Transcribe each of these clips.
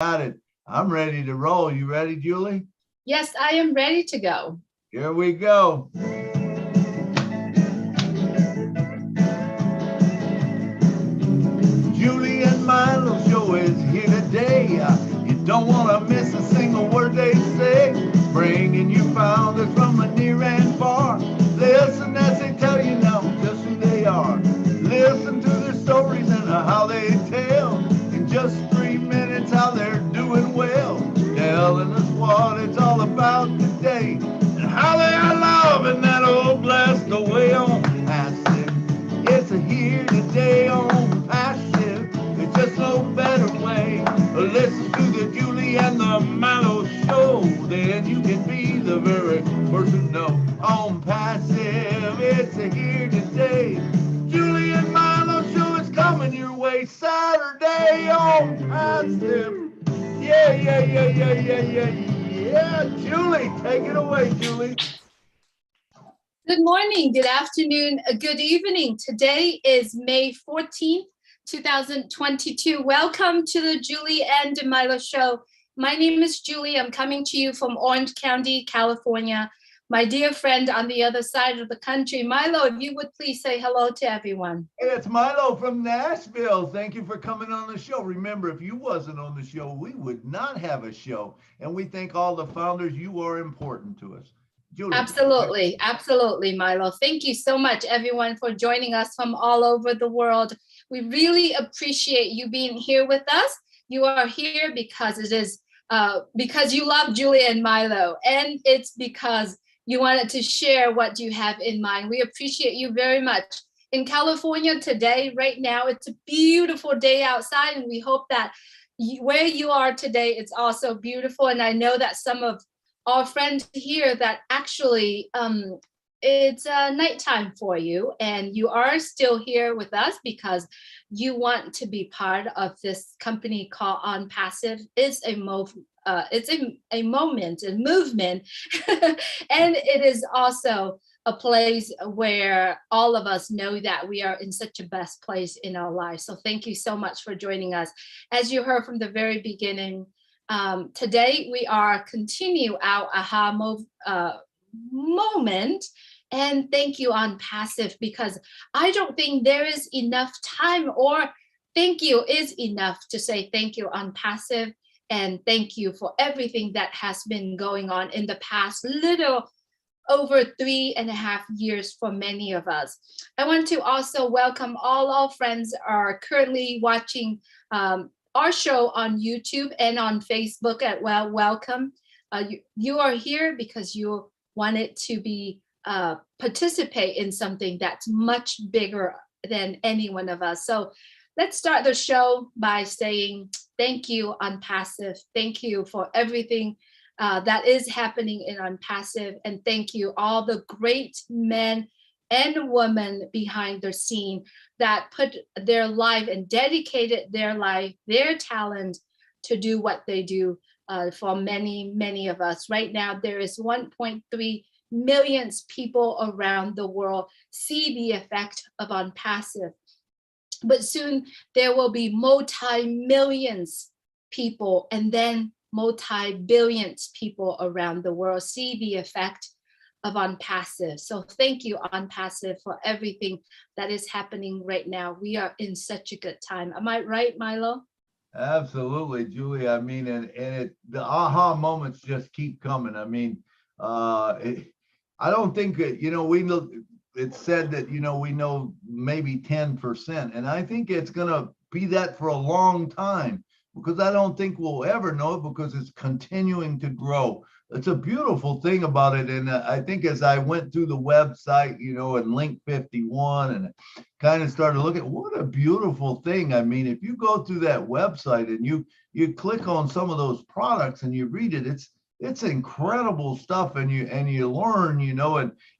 Got it. I'm ready to roll. You ready, Julie? Yes, I am ready to go. Here we go. Julie and Milo show is here today. You don't want to miss a single word they say. Bringing you founders from near and far. Listen as they tell you now just who they are. Listen to their stories and how they tell. In just 3 minutes how they're doing well. Telling us what it's all about today. And how they are loving that old blessed away on passive. It's a here today on passive. There's just no better way. Listen to the Julie and the Milo show. Then you can be the very first to know. On passive, it's a here today. Julie and Milo show is coming your way Saturday on passive. Yeah. Julie, take it away, Julie. Good morning, good afternoon, good evening. Today is May 14th, 2022. Welcome to the Julie and Milo show. My name is Julie. I'm coming to you from Orange County, California. My dear friend on the other side of the country, Milo, if you would please say hello to everyone. Hey, it's Milo from Nashville. Thank you for coming on the show. Remember, if you wasn't on the show, we would not have a show. And we thank all the founders. You are important to us. Julie. Absolutely, Milo. Thank you so much, everyone, for joining us from all over the world. We really appreciate you being here with us. You are here because it is because you love Julie and Milo, and it's because you wanted to share what you have in mind. We appreciate you very much. In California today, right now, it's a beautiful day outside, and we hope that where you are today, it's also beautiful. And I know that some of our friends here that actually it's nighttime for you, and you are still here with us because you want to be part of this company called ONPASSIVE. It's a moment, a movement, and it is also a place where all of us know that we are in such a best place in our lives. So thank you so much for joining us. As you heard from the very beginning, today we are continue our aha moment, and thank you ONPASSIVE, because I don't think there is enough time, or thank you is enough to say thank you ONPASSIVE, and thank you for everything that has been going on in the past little over 3.5 years for many of us. I want to also welcome all our friends who are currently watching our show on YouTube and on Facebook as well. Welcome. You are here because you wanted to be participate in something that's much bigger than any one of us. So let's start the show by saying thank you ONPASSIVE. Thank you for everything that is happening in ONPASSIVE, and thank you all the great men and women behind the scene that put their life and dedicated their life, their talent to do what they do for many of us. Right now, there is 1.3 million people around the world see the effect of ONPASSIVE. But soon there will be multi-millions people, and then multi-billions people around the world see the effect of ONPASSIVE. So thank you ONPASSIVE for everything that is happening right now. We are in such a good time. Am I right, Milo? Absolutely, Julie. I mean, the aha moments just keep coming. I mean, I don't think that, we know it's said that, we know maybe 10%. And I think it's going to be that for a long time, because I don't think we'll ever know it, because it's continuing to grow. It's a beautiful thing about it. And I think as I went through the website, and link 51, and kind of started looking, what a beautiful thing. I mean, if you go through that website and you click on some of those products and you read it, it's incredible stuff, and you learn,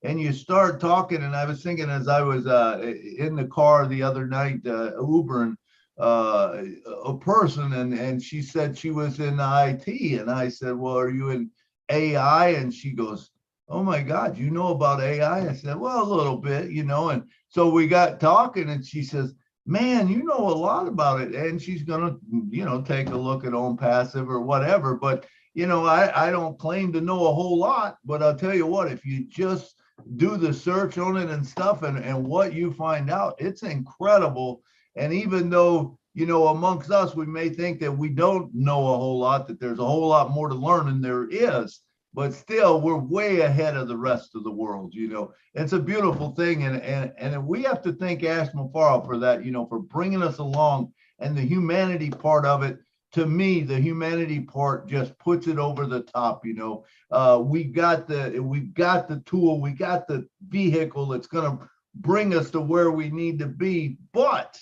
and you start talking. And I was thinking, as I was in the car the other night, Ubering a person, and she said she was in IT, and I said, well, are you in AI? And she goes, oh my God, you know about AI? I said, well, a little bit, and so we got talking, and she says, man, you know a lot about it. And she's gonna, you know, take a look at ONPASSIVE or whatever. But, you know, I don't claim to know a whole lot, but I'll tell you what, if you just do the search on it and stuff, and what you find out, it's incredible. And even though, you know, amongst us, we may think that we don't know a whole lot, that there's a whole lot more to learn, and there is, but still we're way ahead of the rest of the world. You know, it's a beautiful thing. And we have to thank Ash Mufarov for that, you know, for bringing us along. And the humanity part of it, to me, the humanity part just puts it over the top. You know, we got the tool, we got the vehicle that's going to bring us to where we need to be. But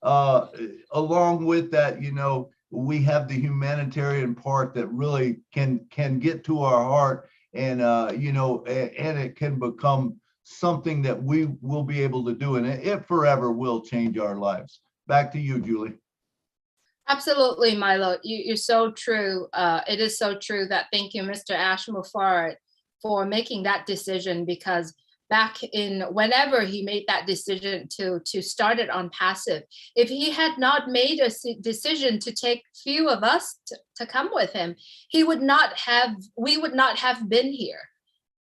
along with that, you know, we have the humanitarian part that really can get to our heart, and you know, and it can become something that we will be able to do, and it forever will change our lives. Back to you, Julie. Absolutely, Milo. You're so true. It is so true that thank you, Mr. Ash Mufarov, for making that decision, because back in whenever he made that decision to start it ONPASSIVE, if he had not made a decision to take few of us to come with him, we would not have been here.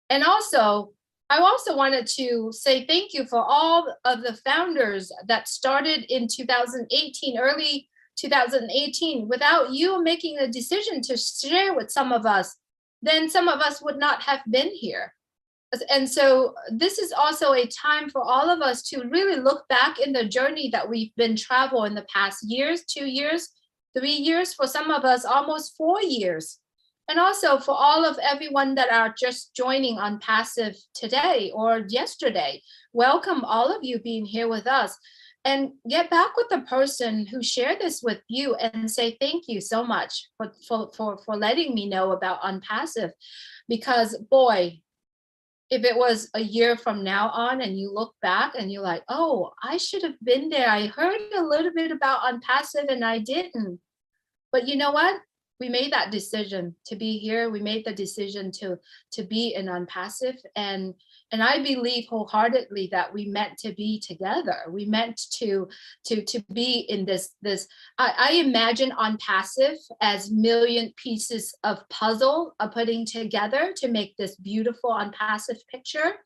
And also, I also wanted to say thank you for all of the founders that started in 2018, early 2018. Without you making a decision to share with some of us, then some of us would not have been here. And so this is also a time for all of us to really look back in the journey that we've been traveling in the past years, 2 years, 3 years, for some of us almost 4 years. And also for all of everyone that are just joining ONPASSIVE today or yesterday, welcome all of you being here with us. And get back with the person who shared this with you and say thank you so much for letting me know about ONPASSIVE. Because boy, if it was a year from now on and you look back and you're like, oh, I should have been there. I heard a little bit about ONPASSIVE and I didn't. But you know what? We made that decision to be here. We made the decision to be in ONPASSIVE. And I believe wholeheartedly that we meant to be together. We meant to be in this. I imagine ONPASSIVE as million pieces of puzzle are putting together to make this beautiful ONPASSIVE picture.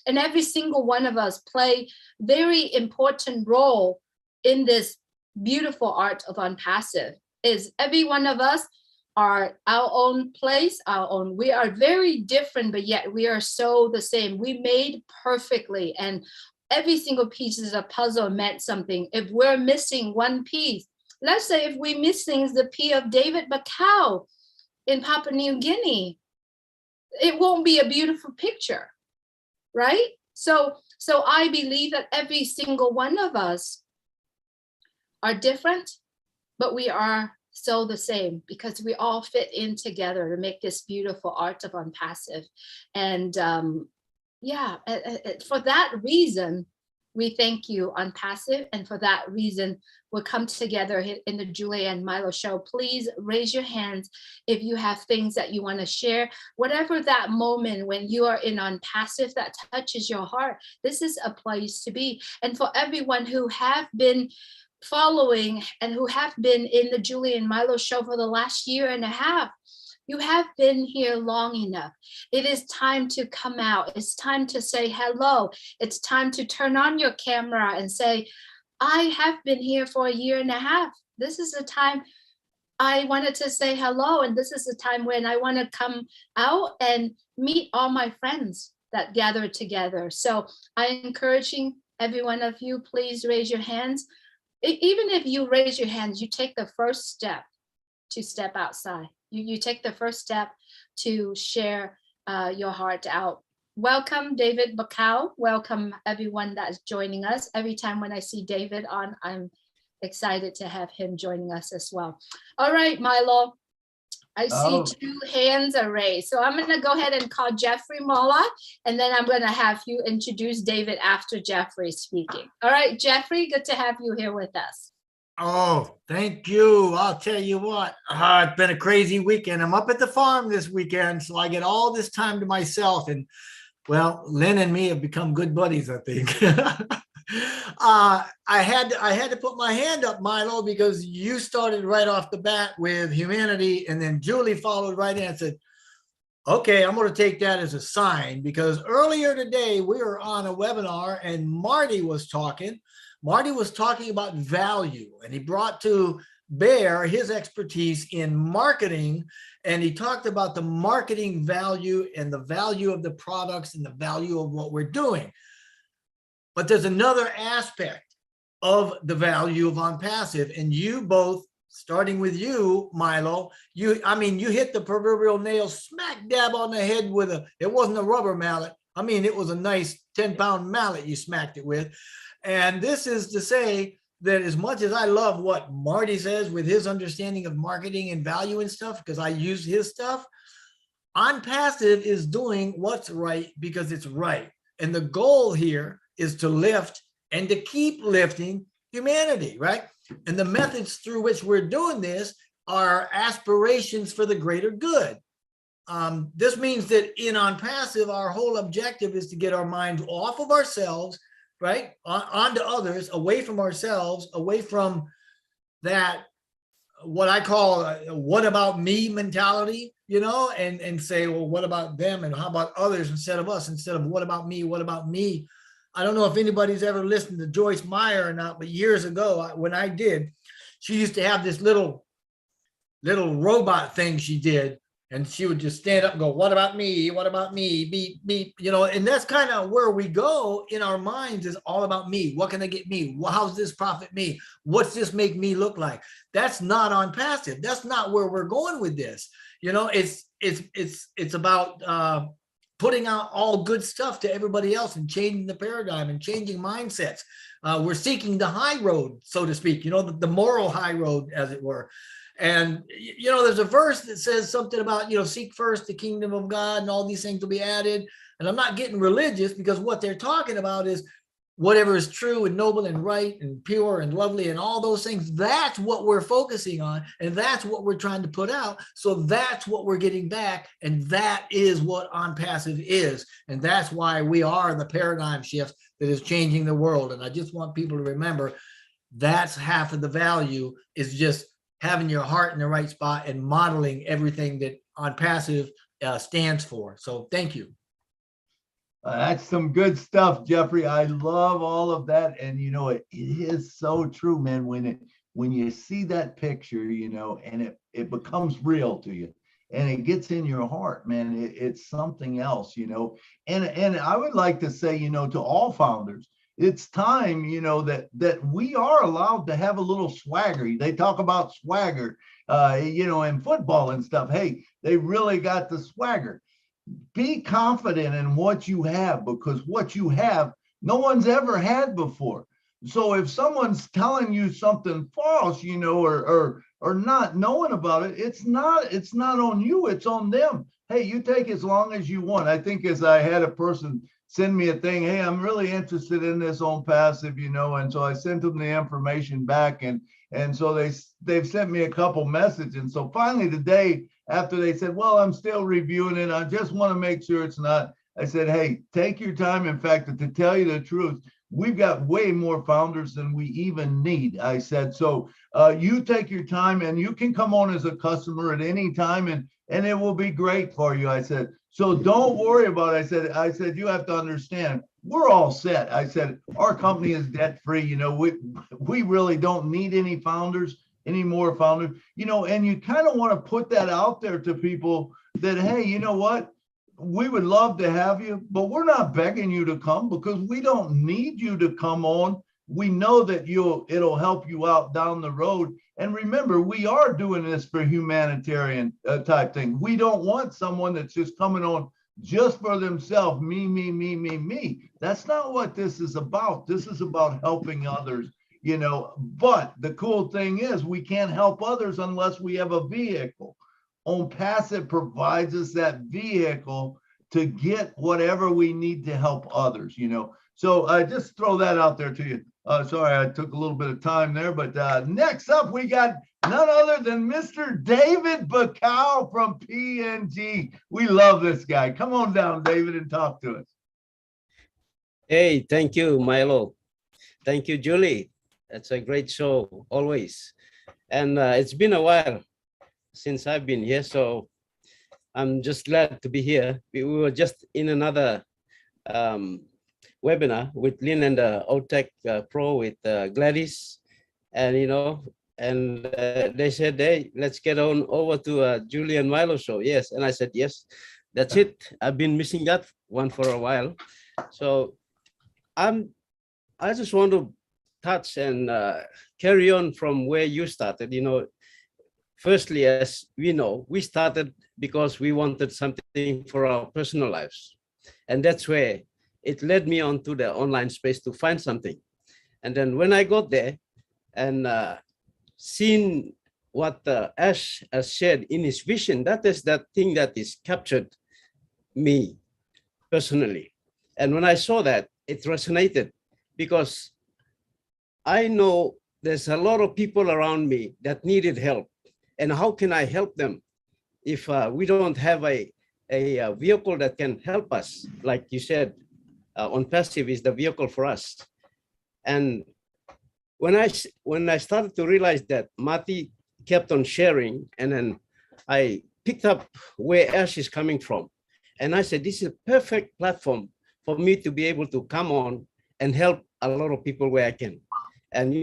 And every single one of us play very important role in this beautiful art of ONPASSIVE. Is every one of us are our own place, our own. We are very different, but yet we are so the same. We made perfectly, and every single piece of the puzzle meant something. If we're missing one piece, let's say if we're missing the P of David Bacau in Papua New Guinea, it won't be a beautiful picture, right? So I believe that every single one of us are different, but we are so the same, because we all fit in together to make this beautiful art of ONPASSIVE. And yeah, for that reason, we thank you, ONPASSIVE. And for that reason, we'll come together in the Julie and Milo show. Please raise your hands if you have things that you want to share. Whatever that moment when you are in ONPASSIVE that touches your heart, this is a place to be. And for everyone who have been following and who have been in the Julie and Milo show for the last year and a half, you have been here long enough. It is time to come out. It's time to say hello. It's time to turn on your camera and say, I have been here for a year and a half. This is the time I wanted to say hello. And this is the time when I want to come out and meet all my friends that gathered together. So I'm encouraging every one of you, please raise your hands. Even if you raise your hands, you take the first step to step outside. You take the first step to share your heart out. Welcome, David Bacau. Welcome, everyone that's joining us. Every time when I see David on, I'm excited to have him joining us as well. All right, Milo. I see 2 hands are raised. So I'm going to go ahead and call Jeffrey Mola, and then I'm going to have you introduce David after Jeffrey speaking. All right, Jeffrey, good to have you here with us. Oh, thank you. I'll tell you what, it's been a crazy weekend. I'm up at the farm this weekend, so I get all this time to myself. And well, Lynn and me have become good buddies, I think. I had to put my hand up, Milo, because you started right off the bat with humanity, and then Julie followed right in and said, okay, I'm going to take that as a sign, because earlier today we were on a webinar and Marty was talking. Marty was talking about value, and he brought to bear his expertise in marketing, and he talked about the marketing value and the value of the products and the value of what we're doing. But there's another aspect of the value of ONPASSIVE, and you both, starting with you, Milo, you hit the proverbial nail smack dab on the head with it wasn't a rubber mallet. I mean, it was a nice 10-pound mallet you smacked it with. And this is to say that as much as I love what Marty says with his understanding of marketing and value and stuff, because I use his stuff, ONPASSIVE is doing what's right because it's right. And the goal here is to lift and to keep lifting humanity, right? And the methods through which we're doing this are aspirations for the greater good. This means that in ONPASSIVE, our whole objective is to get our minds off of ourselves, right? Onto others, away from ourselves, away from that, what I call what about me mentality, you know, and say, well, what about them? And how about others instead of us, instead of what about me? What about me? I don't know if anybody's ever listened to Joyce Meyer or not, but years ago, when I did, she used to have this little robot thing she did, and she would just stand up and go, what about me? What about me? Beep, beep, you know, and that's kind of where we go in our minds, is all about me. What can I get me? How's this profit me? What's this make me look like? That's not ONPASSIVE. That's not where we're going with this. You know, it's about putting out all good stuff to everybody else and changing the paradigm and changing mindsets. We're seeking the high road, so to speak, you know, the moral high road, as it were. And, you know, there's a verse that says something about, you know, seek first the kingdom of God and all these things will be added. And I'm not getting religious, because what they're talking about is whatever is true and noble and right and pure and lovely and all those things. That's what we're focusing on. And that's what we're trying to put out. So that's what we're getting back. And that is what ONPASSIVE is. And that's why we are the paradigm shift that is changing the world. And I just want people to remember that's half of the value, is just having your heart in the right spot and modeling everything that ONPASSIVE stands for. So thank you. That's some good stuff, Jeffrey. I love all of that. And, you know, it is so true, man. When you see that picture, you know, and it becomes real to you and it gets in your heart, man, it's something else, you know. And I would like to say, you know, to all founders, it's time, you know, that we are allowed to have a little swagger. They talk about swagger, you know, in football and stuff. Hey, they really got the swagger. Be confident in what you have, because what you have, no one's ever had before. So if someone's telling you something false, you know, or not knowing about it, it's not on you, it's on them. Hey, you take as long as you want. I think as I had a person send me a thing, hey, I'm really interested in this ONPASSIVE, you know, and so I sent them the information back, and so they've sent me a couple messages. And so finally today, after they said, well, I'm still reviewing it, I just want to make sure it's not, I said, hey, take your time. In fact, to tell you the truth, we've got way more founders than we even need. I said, so you take your time, and you can come on as a customer at any time, and it will be great for you. I said, so don't worry about it. I said, you have to understand, we're all set. I said, our company is debt free. You know, we really don't need any more founders, you know, and you kind of want to put that out there to people that, hey, you know what? We would love to have you, but we're not begging you to come, because we don't need you to come on. We know that it'll help you out down the road. And remember, we are doing this for humanitarian type thing. We don't want someone that's just coming on just for themselves, me. That's not what this is about. This is about helping others, you know. But the cool thing is, we can't help others unless we have a vehicle. ONPASSIVE provides us that vehicle to get whatever we need to help others, you know. So I just throw that out there to you. Sorry, I took a little bit of time there, but next up, we got none other than Mr. David Bacow from PNG. We love this guy. Come on down, David, and talk to us. Hey, thank you, Milo. Thank you, Julie. It's a great show always. And it's been a while since I've been here, so I'm just glad to be here. We were just in another webinar with Lynn and OTech Pro with Gladys, and they said, hey, let's get on over to Julie and Milo show. Yes, and I said yes. That's it. I've been missing that one for a while, so I just want to touch and carry on from where you started. Firstly, as we know, we started because we wanted something for our personal lives. And that's where it led me on to the online space to find something. And then when I got there and seen what Ash has shared in his vision, that is that thing that is captured me personally. And when I saw that, it resonated because I know there's a lot of people around me that needed help. And how can I help them if we don't have a vehicle that can help us? Like you said, ONPASSIVE is the vehicle for us. And when I started to realize that, Mati kept on sharing, and then I picked up where Ash is coming from. And I said, this is a perfect platform for me to be able to come on and help a lot of people where I can. And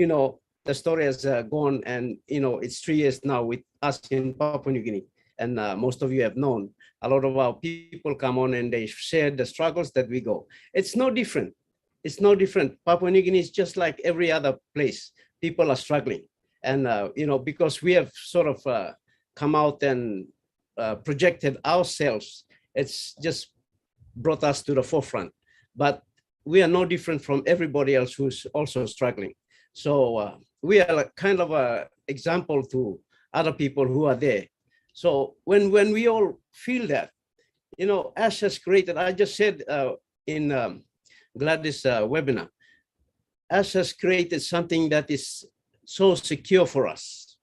the story has gone, and it's 3 years now with us in Papua New Guinea, and most of you have known a lot of our people come on and they share the struggles that we go. It's no different. It's no different. Papua New Guinea is just like every other place. People are struggling, and because we have sort of come out and projected ourselves, it's just brought us to the forefront. But we are no different from everybody else who's also struggling. So we are kind of an example to other people who are there. So when we all feel that, Ash has created, I just said in Gladys' webinar, Ash has created something that is so secure for us.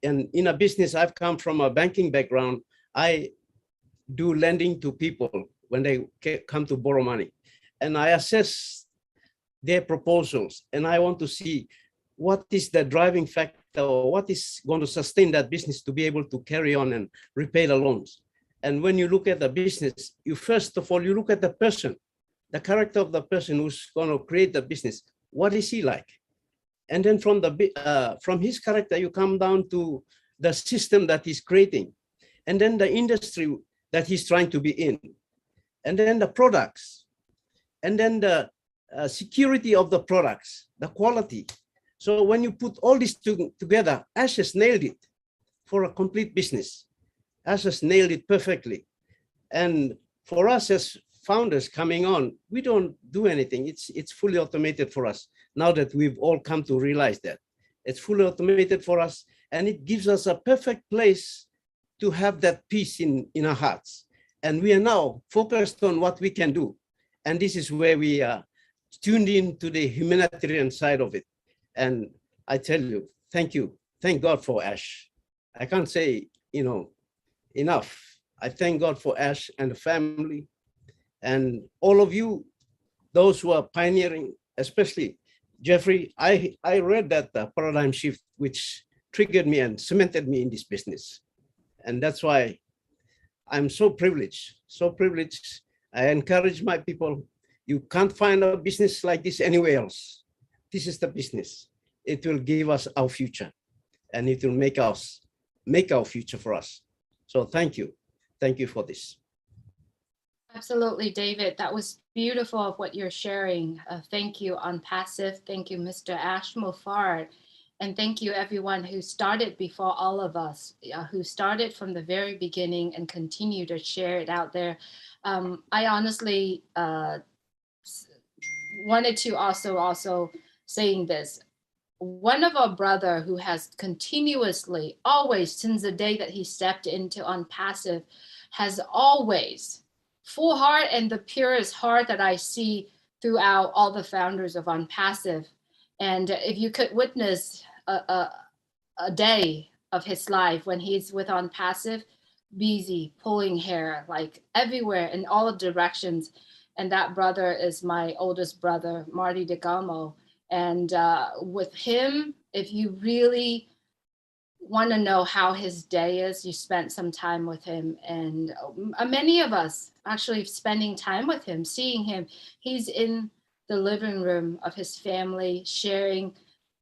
And in a business, I've come from a banking background. I do lending to people when they come to borrow money. And I assess their proposals, and I want to see what is the driving factor, or what is going to sustain that business to be able to carry on and repay the loans. And when you look at the business, you first of all, you look at the person, the character of the person who's going to create the business. What is he like? And then from his character, you come down to the system that he's creating, and then the industry that he's trying to be in, and then the products, and then the security of the products, the quality. So when you put all this together, Ash has nailed it for a complete business. Ash has nailed it perfectly. And for us as founders coming on, we don't do anything. It's fully automated for us. Now that we've all come to realize that it's fully automated for us, and it gives us a perfect place to have that peace in our hearts. And we are now focused on what we can do. And this is where we are tuned in to the humanitarian side of it. And I tell you, thank you. Thank God for Ash. I can't say, enough. I thank God for Ash and the family and all of you, those who are pioneering, especially Jeffrey. I read that paradigm shift, which triggered me and cemented me in this business. And that's why I'm so privileged, so privileged. I encourage my people, you can't find a business like this anywhere else. This is the business. It will give us our future, and it will make our future for us. So thank you. Thank you for this. Absolutely, David. That was beautiful of what you're sharing. Thank you, ONPASSIVE. Thank you, Mr. Ash Muffard. And thank you, everyone who started before all of us, who started from the very beginning and continue to share it out there. I honestly wanted to also saying this. One of our brother who has continuously, always since the day that he stepped into ONPASSIVE, has always full heart and the purest heart that I see throughout all the founders of ONPASSIVE. And if you could witness a day of his life when he's with ONPASSIVE, busy pulling hair like everywhere in all directions. And that brother is my oldest brother, Marty DeGamo. And with him, if you really want to know how his day is, you spent some time with him. And many of us actually spending time with him, seeing him, he's in the living room of his family, sharing,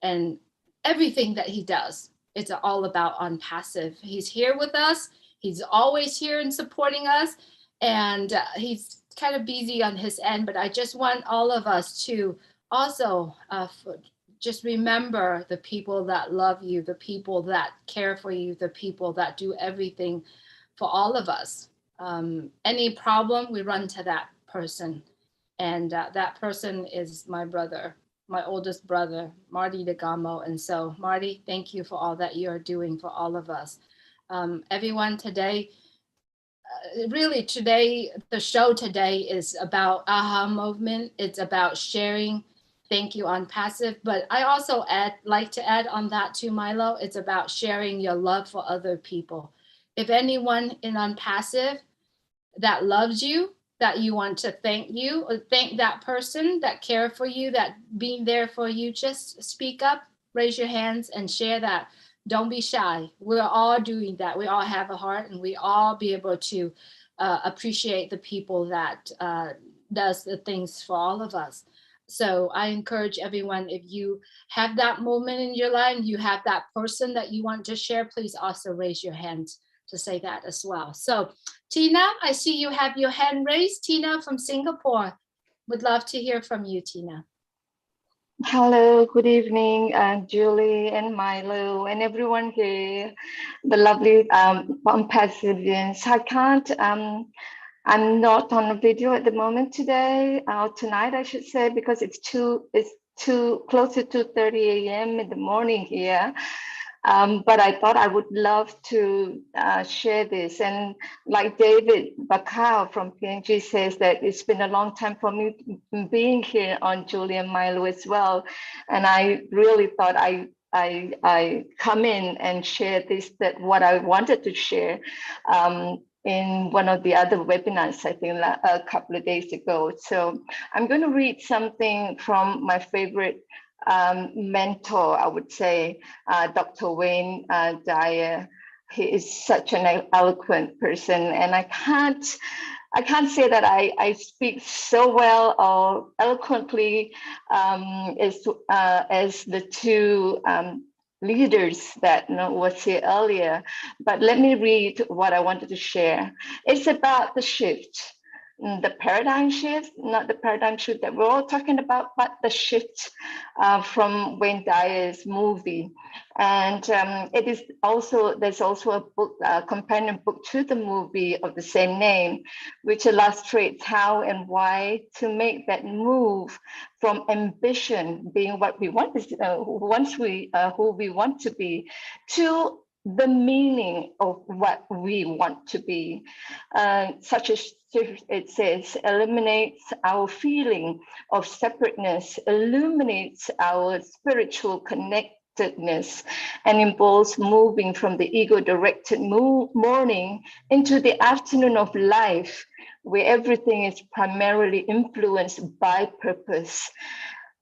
and everything that he does, it's all about ONPASSIVE. He's here with us. He's always here and supporting us. And he's kind of busy on his end, but I just want all of us to also just remember the people that love you, the people that care for you, the people that do everything for all of us. Any problem, we run to that person. And that person is my brother, my oldest brother, Marty DeGamo. And so, Marty, thank you for all that you're doing for all of us. Everyone today, really today, the show today is about AHA movement. It's about sharing. Thank you, ONPASSIVE. But I also like to add on that too, Milo. It's about sharing your love for other people. If anyone in ONPASSIVE that loves you, that you want to thank you, or thank that person that care for you, that being there for you, just speak up, raise your hands and share that. Don't be shy. We're all doing that. We all have a heart, and we all be able to appreciate the people that does the things for all of us. So I encourage everyone, if you have that moment in your life, you have that person that you want to share, please also raise your hand to say that as well. So Tina, I see you have your hand raised. Tina from Singapore. Would love to hear from you, Tina. Hello, good evening, Julie and Milo and everyone here, the lovely ONPASSIVians. I can't, I'm not on a video at the moment today, tonight I should say, because it's too close to 2:30 a.m. in the morning here. But I thought I would love to share this. And like David Bakau from PNG says, that it's been a long time for me being here on Julie and Milo as well. And I really thought I come in and share this, that what I wanted to share in one of the other webinars, I think a couple of days ago. So I'm going to read something from my favorite mentor, I would say, Dr. Wayne Dyer. He is such an eloquent person, and I can't say that I speak so well or eloquently as the two leaders that was here earlier. But let me read what I wanted to share. It's about the shift. The paradigm shift, not the paradigm shift that we're all talking about, but the shift from Wayne Dyer's movie. And it is also, there's also a book, a companion book to the movie of the same name, which illustrates how and why to make that move from ambition, being what we want, who we want to be, to the meaning of what we want to be. Such as it says, eliminates our feeling of separateness, illuminates our spiritual connectedness, and involves moving from the ego-directed morning into the afternoon of life, where everything is primarily influenced by purpose.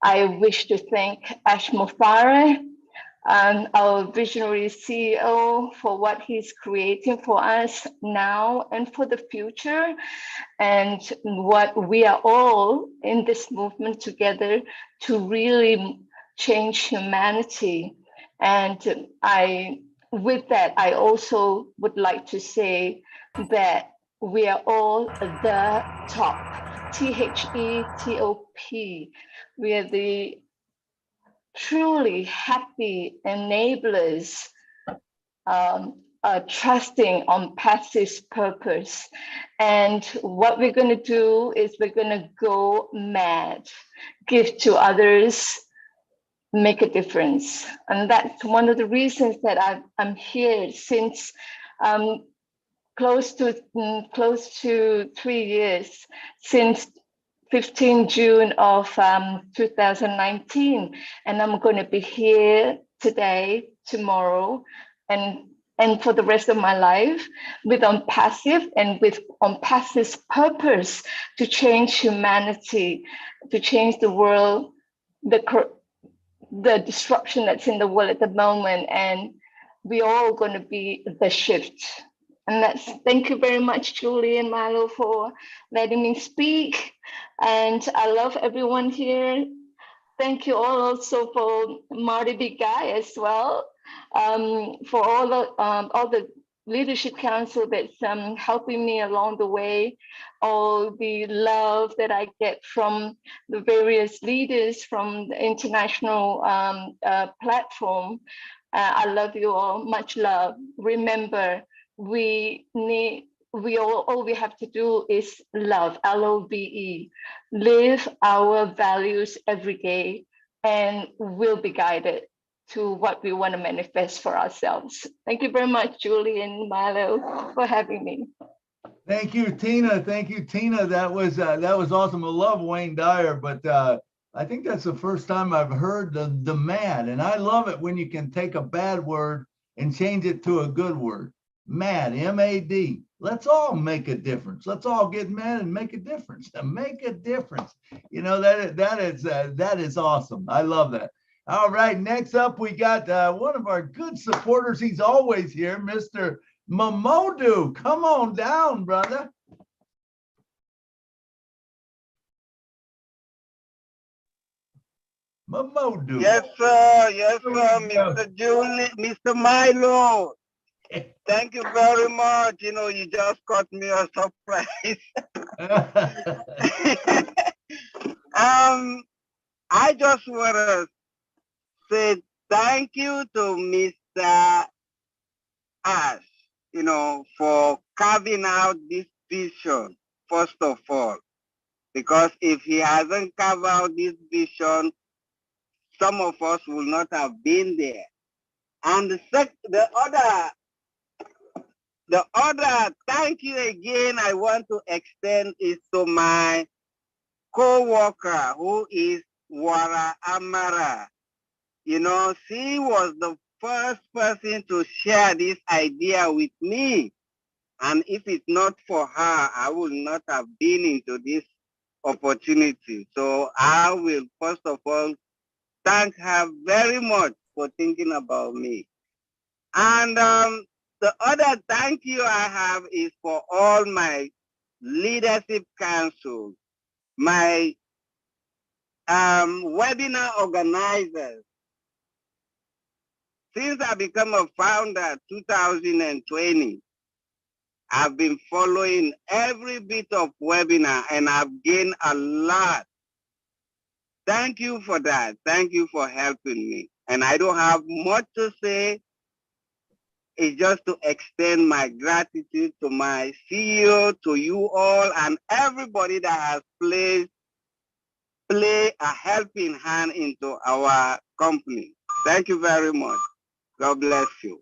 I wish to thank Ash Mofare, our visionary CEO, for what he's creating for us now and for the future, and what we are all in this movement together to really change humanity. And with that, I also would like to say that we are all the top, THETOP. We are the truly happy enablers, trusting ONPASSIVE's purpose. And what we're going to do is we're going to go mad, give to others, make a difference. And that's one of the reasons that I'm here since close to 3 years, since 15 June of 2019, and I'm going to be here today, tomorrow, and for the rest of my life with ONPASSIVE and with ONPASSIVE's purpose to change humanity, to change the world, the disruption that's in the world at the moment, and we're all going to be the shift. And thank you very much, Julie and Milo, for letting me speak. And I love everyone here. Thank you all also for Marty Big Guy as well, for all the leadership council that's helping me along the way, all the love that I get from the various leaders from the international platform. I love you all, much love. Remember, all we have to do is love, LOVE, live our values every day, and we'll be guided to what we want to manifest for ourselves. Thank you very much, Julie and Milo, for having me. Thank you, Tina. Thank you, Tina. That was awesome. I love Wayne Dyer, but I think that's the first time I've heard the mad, and I love it when you can take a bad word and change it to a good word. Mad, M-A-D. Let's all make a difference. Let's all get mad and make a difference. Make a difference. You know, that is awesome. I love that. All right, next up we got one of our good supporters. He's always here, Mr. Mamodu. Come on down, brother. Mamodu. Yes, sir. Yes, sir, Mr. Julie, Mr. Milo. Thank you very much. You know, you just caught me a surprise. I just want to say thank you to Mr. Ash, you know, for carving out this vision, first of all. Because if he hasn't carved out this vision, some of us will not have been there. And the other thank you again I want to extend is to my co-worker who is Wara Amara. You know, she was the first person to share this idea with me. And if it's not for her, I would not have been into this opportunity. So I will first of all thank her very much for thinking about me. And the other thank you I have is for all my leadership council, my webinar organizers. Since I became a founder 2020, I've been following every bit of webinar and I've gained a lot. Thank you for that. Thank you for helping me. And I don't have much to say. It's just to extend my gratitude to my CEO, to you all, and everybody that has played a helping hand into our company. Thank you very much. God bless you.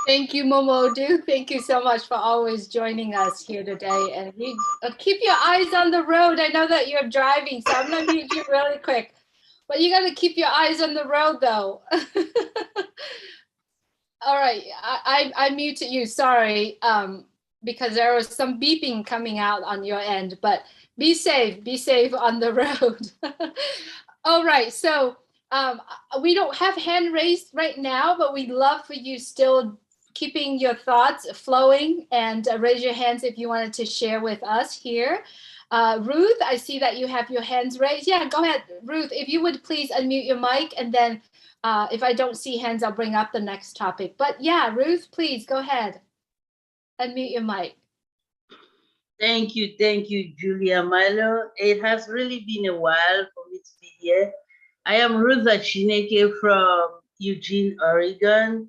Thank you, Momodu. Thank you so much for always joining us here today. And you, keep your eyes on the road. I know that you're driving, so I'm going to mute you really quick. But you got to keep your eyes on the road, though. All right, I muted you. Sorry, because there was some beeping coming out on your end. But be safe on the road. All right, so we don't have hand raised right now, but we'd love for you still keeping your thoughts flowing and raise your hands if you wanted to share with us here. Ruth, I see that you have your hands raised. Yeah, go ahead, Ruth, if you would please unmute your mic, and then if I don't see hands, I'll bring up the next topic. But yeah, Ruth, please go ahead. Unmute your mic. Thank you, Julia Milo. It has really been a while for me to be here. I am Ruth Achineke from Eugene, Oregon,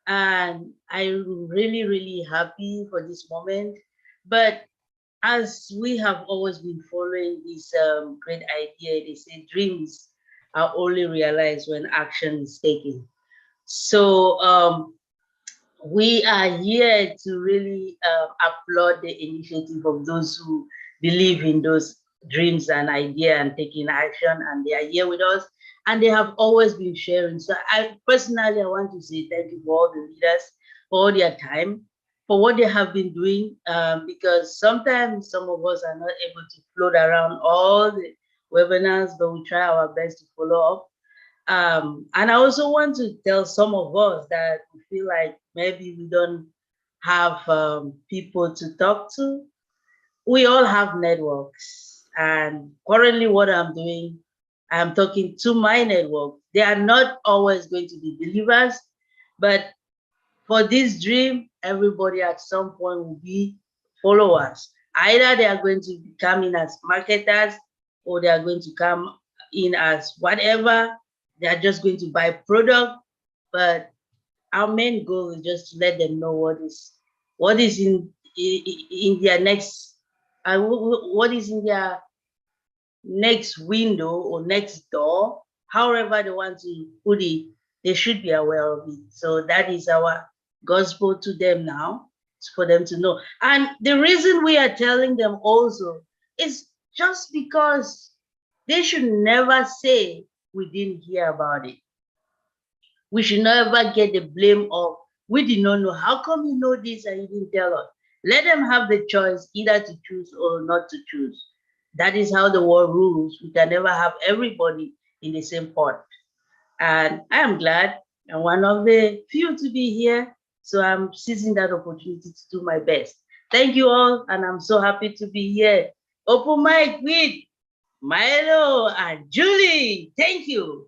and I'm really, really happy for this moment. But as we have always been following this great idea, they say dreams are only realized when action is taken. So we are here to really applaud the initiative of those who believe in those dreams and idea and taking action, and they are here with us, and they have always been sharing. So I personally, I want to say thank you for all the leaders, for all their time, for what they have been doing, because sometimes some of us are not able to float around all the webinars, but we try our best to follow up. And I also want to tell some of us that we feel like maybe we don't have people to talk to. We all have networks. And currently what I'm doing, I'm talking to my network. They are not always going to be believers, but for this dream, everybody at some point will be followers. Either they are going to come in as marketers, or they are going to come in as whatever. They are just going to buy product. But our main goal is just to let them know what is in their next, what is in their next window or next door. However they want to put it, they should be aware of it. So that is our gospel to them now. It's for them to know. And the reason we are telling them also is just because they should never say we didn't hear about it. We should never get the blame of, we did not know. How come you know this and you didn't tell us? Let them have the choice either to choose or not to choose. That is how the world rules. We can never have everybody in the same pot. And I am glad I'm one of the few to be here. So I'm seizing that opportunity to do my best. Thank you all. And I'm so happy to be here. Open mic with Milo and Julie. Thank you.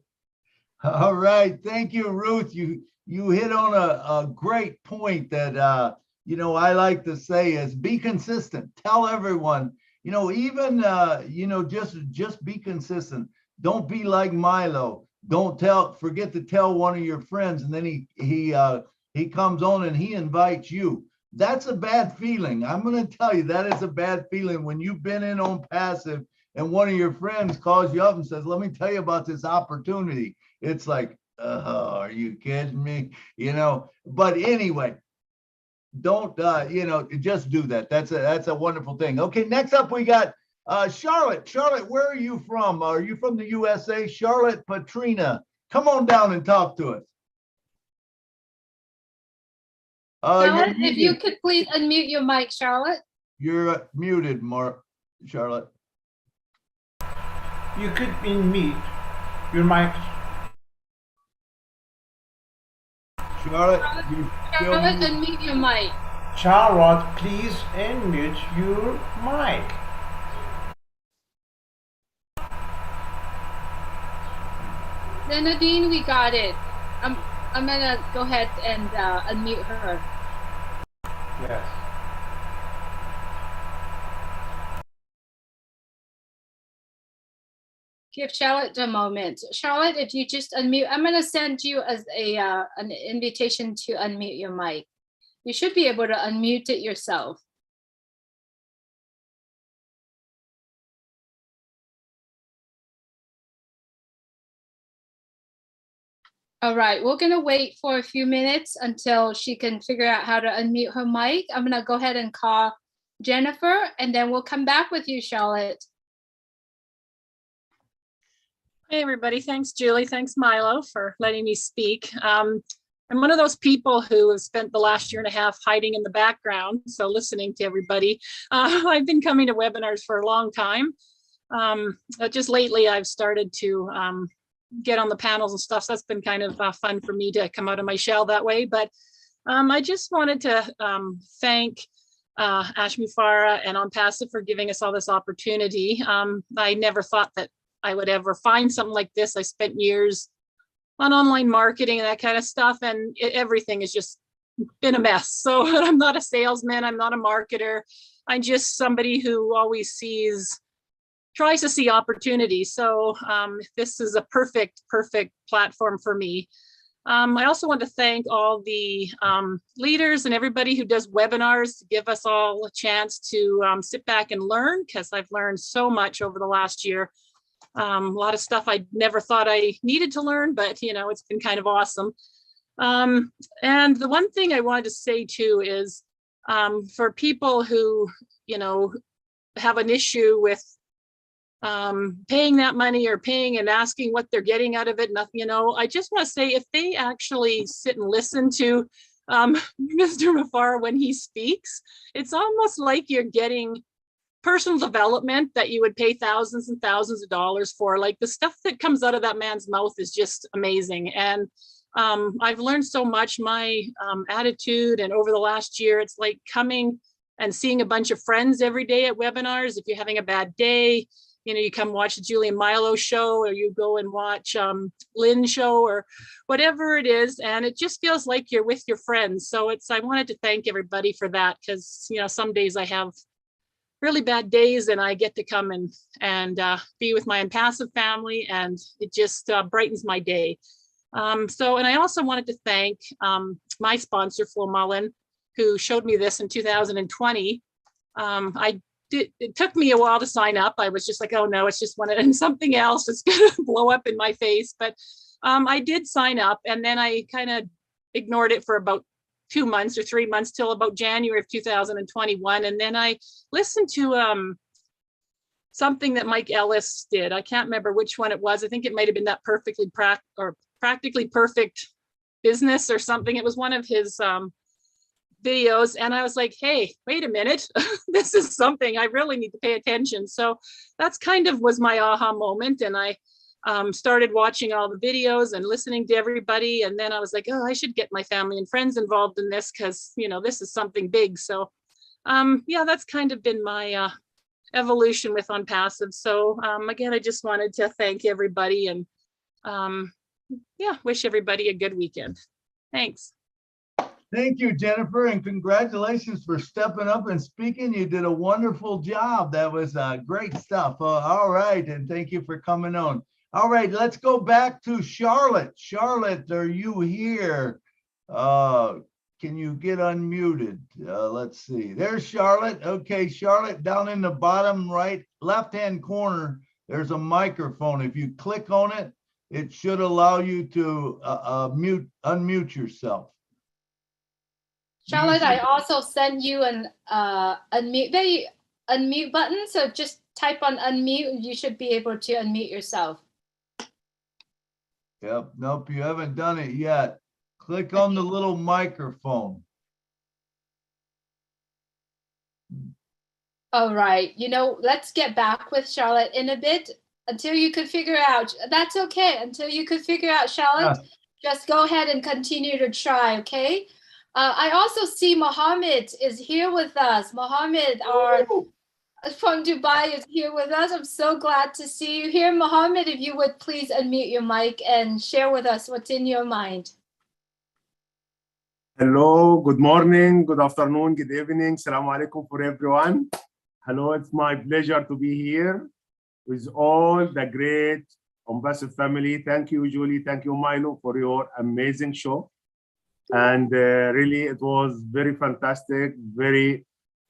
All right. Thank you, Ruth. You hit on a great point that, you know, I like to say is be consistent. Tell everyone, you know, even, you know, just be consistent. Don't be like Milo. Don't forget to tell one of your friends, and then he comes on and he invites you. That's a bad feeling. I'm going to tell you, that is a bad feeling when you've been in on passive and one of your friends calls you up and says, let me tell you about this opportunity. It's like, are you kidding me? You know, but anyway, don't, you know, just do that. That's a wonderful thing. Okay, next up we got Charlotte. Charlotte, where are you from? Are you from the USA? Charlotte Patrina, come on down and talk to us. Charlotte, if you could please unmute your mic, Charlotte. You're muted, Charlotte. You could unmute your mic. Charlotte, Charlotte, unmute your mic. Charlotte, please unmute your mic. Then Nadine, we got it. I'm gonna go ahead and unmute her. Yes. Give Charlotte a moment. Charlotte, if you just unmute, I'm gonna send you as an invitation to unmute your mic. You should be able to unmute it yourself. All right, we're gonna wait for a few minutes until she can figure out how to unmute her mic. I'm gonna go ahead and call Jennifer, and then we'll come back with you, Charlotte. Hey everybody, thanks Julie, thanks Milo for letting me speak. I'm one of those people who have spent the last 1.5 years hiding in the background, so listening to everybody. I've been coming to webinars for a long time. Just lately I've started to get on the panels and stuff, so that's been kind of fun for me to come out of my shell that way. But I just wanted to thank Ashmi Farah and ONPASSIVE for giving us all this opportunity. I never thought that I would ever find something like this. I spent years on online marketing and that kind of stuff, and everything has just been a mess. So I'm not a salesman, I'm not a marketer. I'm just somebody who always tries to see opportunities. So this is a perfect platform for me. I also want to thank all the leaders and everybody who does webinars to give us all a chance to sit back and learn, because I've learned so much over the last year. A lot of stuff I never thought I needed to learn, but you know, it's been kind of awesome. And the one thing I wanted to say too is for people who, you know, have an issue with paying that money or paying and asking what they're getting out of it, nothing, you know, I just want to say, if they actually sit and listen to Mr. Mafar when he speaks, it's almost like you're getting personal development that you would pay thousands and thousands of dollars for. Like the stuff that comes out of that man's mouth is just amazing. And I've learned so much. My attitude, and over the last year, it's like coming and seeing a bunch of friends every day at webinars. If you're having a bad day, you know, you come watch the Julie and Milo show, or you go and watch Lynn's show, or whatever it is. And it just feels like you're with your friends. So I wanted to thank everybody for that, because, you know, some days I have really bad days and I get to come and be with my ONPASSIVE family, and it just brightens my day. And I also wanted to thank my sponsor, Flo Mullen, who showed me this in 2020. It took me a while to sign up. I was just like, oh no, it's just something else. It's gonna blow up in my face. But I did sign up, and then I kind of ignored it for about 2 months or 3 months till about January of 2021. And then I listened to something that Mike Ellis did. I can't remember which one it was. I think it might have been that Practically Perfect Business or something. It was one of his videos, and I was like, hey, wait a minute, this is something I really need to pay attention. So that's kind of was my aha moment, and I started watching all the videos and listening to everybody, and then I was like, oh, I should get my family and friends involved in this, because, you know, this is something big. So yeah, that's kind of been my evolution with ONPASSIVE. So again, I just wanted to thank everybody, and yeah, wish everybody a good weekend. Thanks. Thank you, Jennifer, and congratulations for stepping up and speaking. You did a wonderful job. That was great stuff. All right, and thank you for coming on. All right, let's go back to Charlotte. Charlotte, are you here? Can you get unmuted? Let's see. There's Charlotte. Okay, Charlotte, down in the bottom right left-hand corner, there's a microphone. If you click on it, it should allow you to unmute yourself. Charlotte, I also sent you an unmute button. So just type on unmute. You should be able to unmute yourself. Yep. Nope, you haven't done it yet. Click on the little microphone. All right. You know, let's get back with Charlotte in a bit until you could figure out. That's okay. Until you could figure out, Charlotte, just go ahead and continue to try. Okay. I also see Mohammed is here with us. Mohammed, from Dubai, is here with us. I'm so glad to see you here. Mohammed, if you would please unmute your mic and share with us what's in your mind. Hello, good morning, good afternoon, good evening. Assalamu alaikum for everyone. Hello, it's my pleasure to be here with all the great ONPASSIVE family. Thank you, Julie. Thank you, Milo, for your amazing show. And really, it was very fantastic, very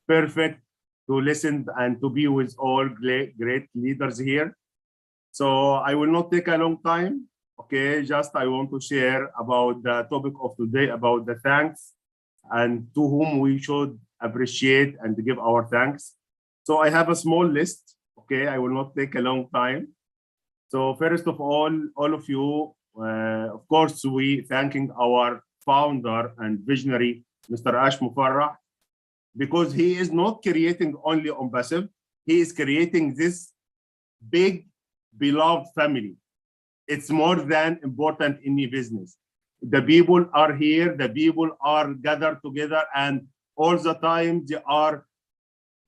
perfect to listen and to be with all great leaders here. So I will not take a long time. Okay, just I want to share about the topic of today, about the thanks and to whom we should appreciate and give our thanks. So I have a small list. Okay, I will not take a long time. So first of all of you, of course, we thanking our founder and visionary, Mr. Ash Mufarrah, because he is not creating only ONPASSIVE, he is creating this big, beloved family. It's more than important in the business. The people are here, the people are gathered together, and all the time they are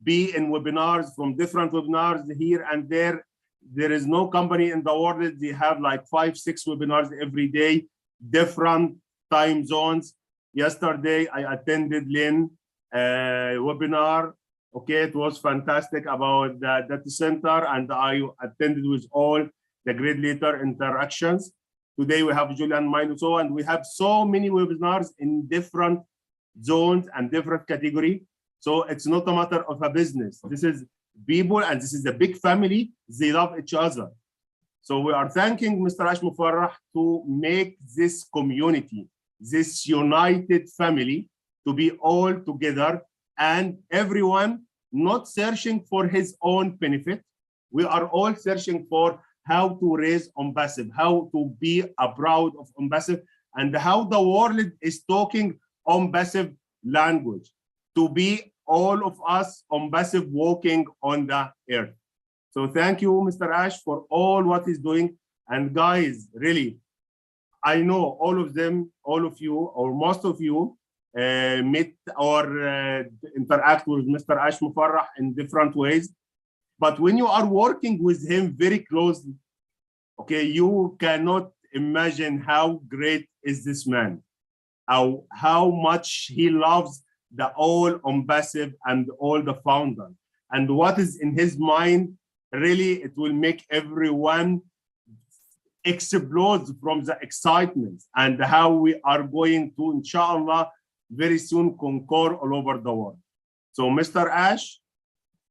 be in webinars, from different webinars here and there. There is no company in the world, they have like 5-6 webinars every day, different time zones. Yesterday, I attended Lynn webinar. Okay, it was fantastic about the data center, and I attended with all the great leader interactions. Today we have Julian Milo, and we have so many webinars in different zones and different category. So it's not a matter of a business. This is people, and this is a big family. They love each other. So we are thanking Mr. Ash Mufarrah to make this community, this united family, to be all together, and everyone not searching for his own benefit. We are all searching for how to raise ONPASSIVE, how to be proud of ONPASSIVE, and how the world is talking ONPASSIVE language, to be all of us ONPASSIVE walking on the earth. So thank you, Mr. Ash, for all what he's doing. And guys, really, I know all of them, all of you, or most of you meet or interact with Mr. Ash Mufarrah in different ways. But when you are working with him very closely, okay, you cannot imagine how great is this man, how much he loves the all ONPASSIVE and all the founder. And what is in his mind, really, it will make everyone explode from the excitement and how we are going to, inshallah, very soon conquer all over the world. So Mr. Ash,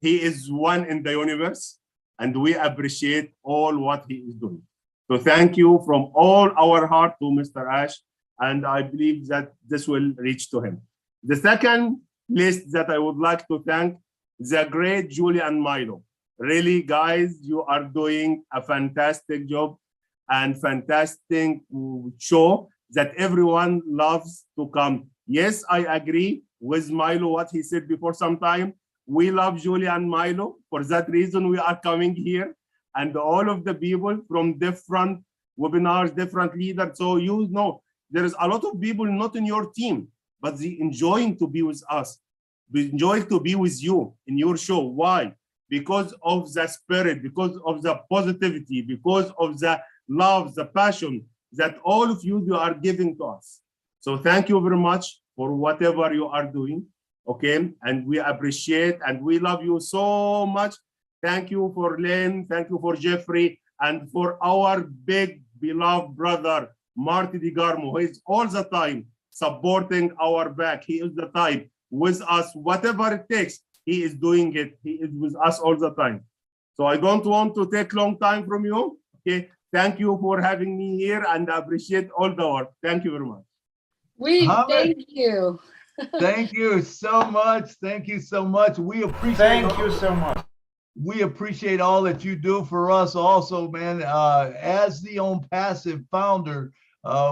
he is one in the universe, and we appreciate all what he is doing. So thank you from all our heart to Mr. Ash, and I believe that this will reach to him. The second list that I would like to thank the great Julie and Milo. Really, guys, you are doing a fantastic job and fantastic show that everyone loves to come. Yes, I agree with Milo, what he said before some time. We love Julie and Milo. For that reason, we are coming here. And all of the people from different webinars, different leaders. So you know, there is a lot of people not in your team, but they enjoying to be with us. They enjoy to be with you in your show. Why? Because of the spirit, because of the positivity, because of the love, the passion that all of you are giving to us. So thank you very much for whatever you are doing, okay? And we appreciate and we love you so much. Thank you for Len, thank you for Jeffrey, and for our big beloved brother, Marty DeGarmo, who is all the time supporting our back. He is the type with us, whatever it takes, he is doing it. He is with us all the time. So I don't want to take long time from you, okay? Thank you for having me here, and I appreciate all the work. Thank you very much. We Hamid, thank you. thank you so much. Thank you so much. We appreciate Thank you so much. We appreciate all that you do for us also, man. As the ONPASSIVE founder,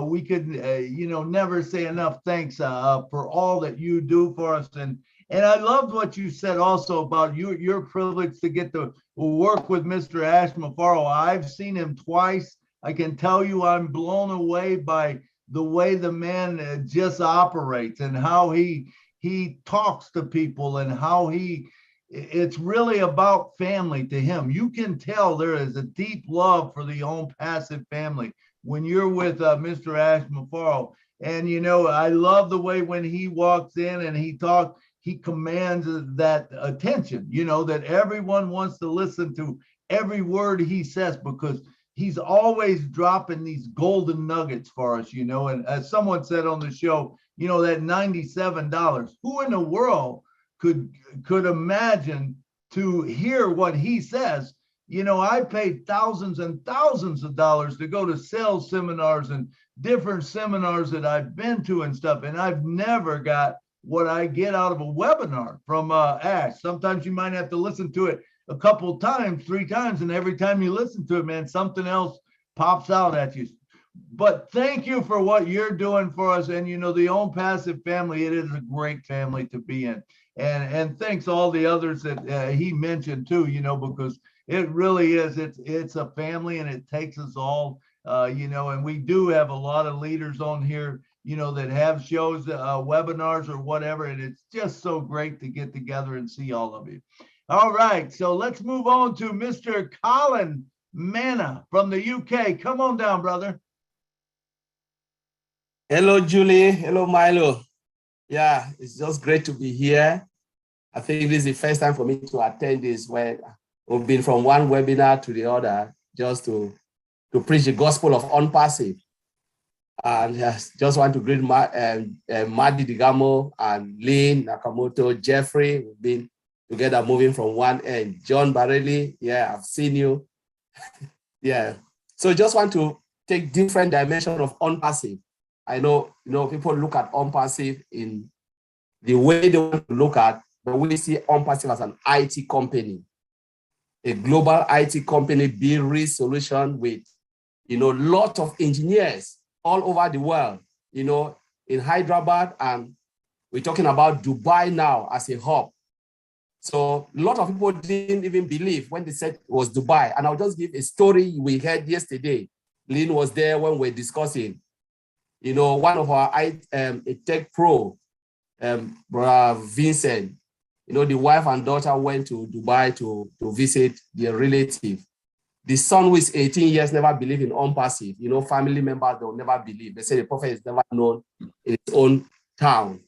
we could, you know, never say enough thanks for all that you do for us. And I loved what you said also about your privilege to get to work with Mr. Ash Mufarrah. I've seen him twice. I can tell you I'm blown away by the way the man just operates and how he talks to people and how it's really about family to him. You can tell there is a deep love for the ONPASSIVE family when you're with Mr. Ash Mufarrah. And, you know, I love the way when he walks in and he talks, he commands that attention, you know, that everyone wants to listen to every word he says, because he's always dropping these golden nuggets for us, you know. And as someone said on the show, you know, that $97, who in the world could imagine to hear what he says? You know, I paid thousands and thousands of dollars to go to sales seminars and different seminars that I've been to and stuff, and I've never got what I get out of a webinar from Ash. Sometimes you might have to listen to it a couple times, 3 times, and every time you listen to it, man, something else pops out at you. But thank you for what you're doing for us. And, you know, the ONPASSIVE family, it is a great family to be in. And thanks all the others that he mentioned too, you know, because it really is, it's a family and it takes us all, you know, and we do have a lot of leaders on here, you know, that have shows, webinars or whatever. And it's just so great to get together and see all of you. All right, so let's move on to Mr. Colin Manna from the UK. Come on down, brother. Hello, Julie. Hello, Milo. Yeah, it's just great to be here. I think this is the first time for me to attend this, where we've been from one webinar to the other just to preach the gospel of ONPASSIVE. And just want to greet Marty DeGarmo and Lynn Nakamoto, Jeffrey. We've been together moving from one end. John Barelli, yeah, I've seen you. Yeah, so just want to take different dimension of ONPASSIVE. I know, you know, people look at ONPASSIVE in the way they want to look at, but we see ONPASSIVE as an IT company, a global IT company, building solution with, you know, lot of engineers all over the world, you know, in Hyderabad and We're talking about Dubai now as a hub. So a lot of people didn't even believe when they said it was Dubai. And I'll just give a story we heard yesterday. Lynn was there when we're discussing. You know, one of our a tech pro, Brother Vincent, you know, the wife and daughter went to Dubai to visit their relative. The son who is 18 years never believed in ONPASSIVE. You know, family members, they'll never believe. They say the prophet is never known in his own town.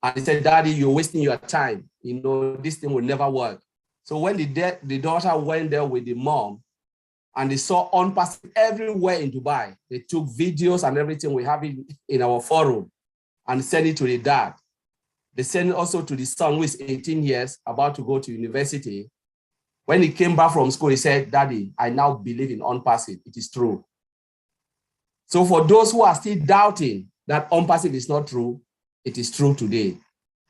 And he said, Daddy, you're wasting your time. You know, this thing will never work. So when the daughter went there with the mom and they saw ONPASSIVE everywhere in Dubai, they took videos and everything we have in our forum and sent it to the dad. They sent it also to the son who is 18 years, about to go to university. When he came back from school, he said, Daddy, I now believe in ONPASSIVE. It is true. So for those who are still doubting that ONPASSIVE is not true, it is true today.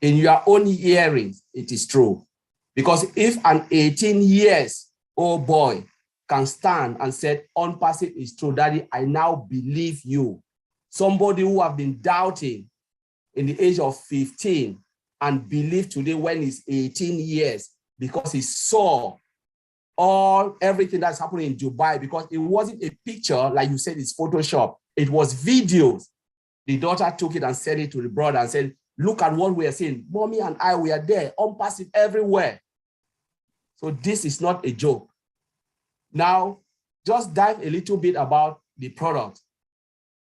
In your own hearings, it is true. Because if an 18 years old boy can stand and say, ONPASSIVE is true, Daddy, I now believe you. Somebody who have been doubting in the age of 15 and believe today when he's 18 years because he saw everything that's happening in Dubai, because it wasn't a picture, like you said, it's Photoshop. It was videos. The daughter took it and sent it to the brother and said, look at what we are seeing. Mommy and I, we are there, ONPASSIVE everywhere. So this is not a joke. Now, just dive a little bit about the product.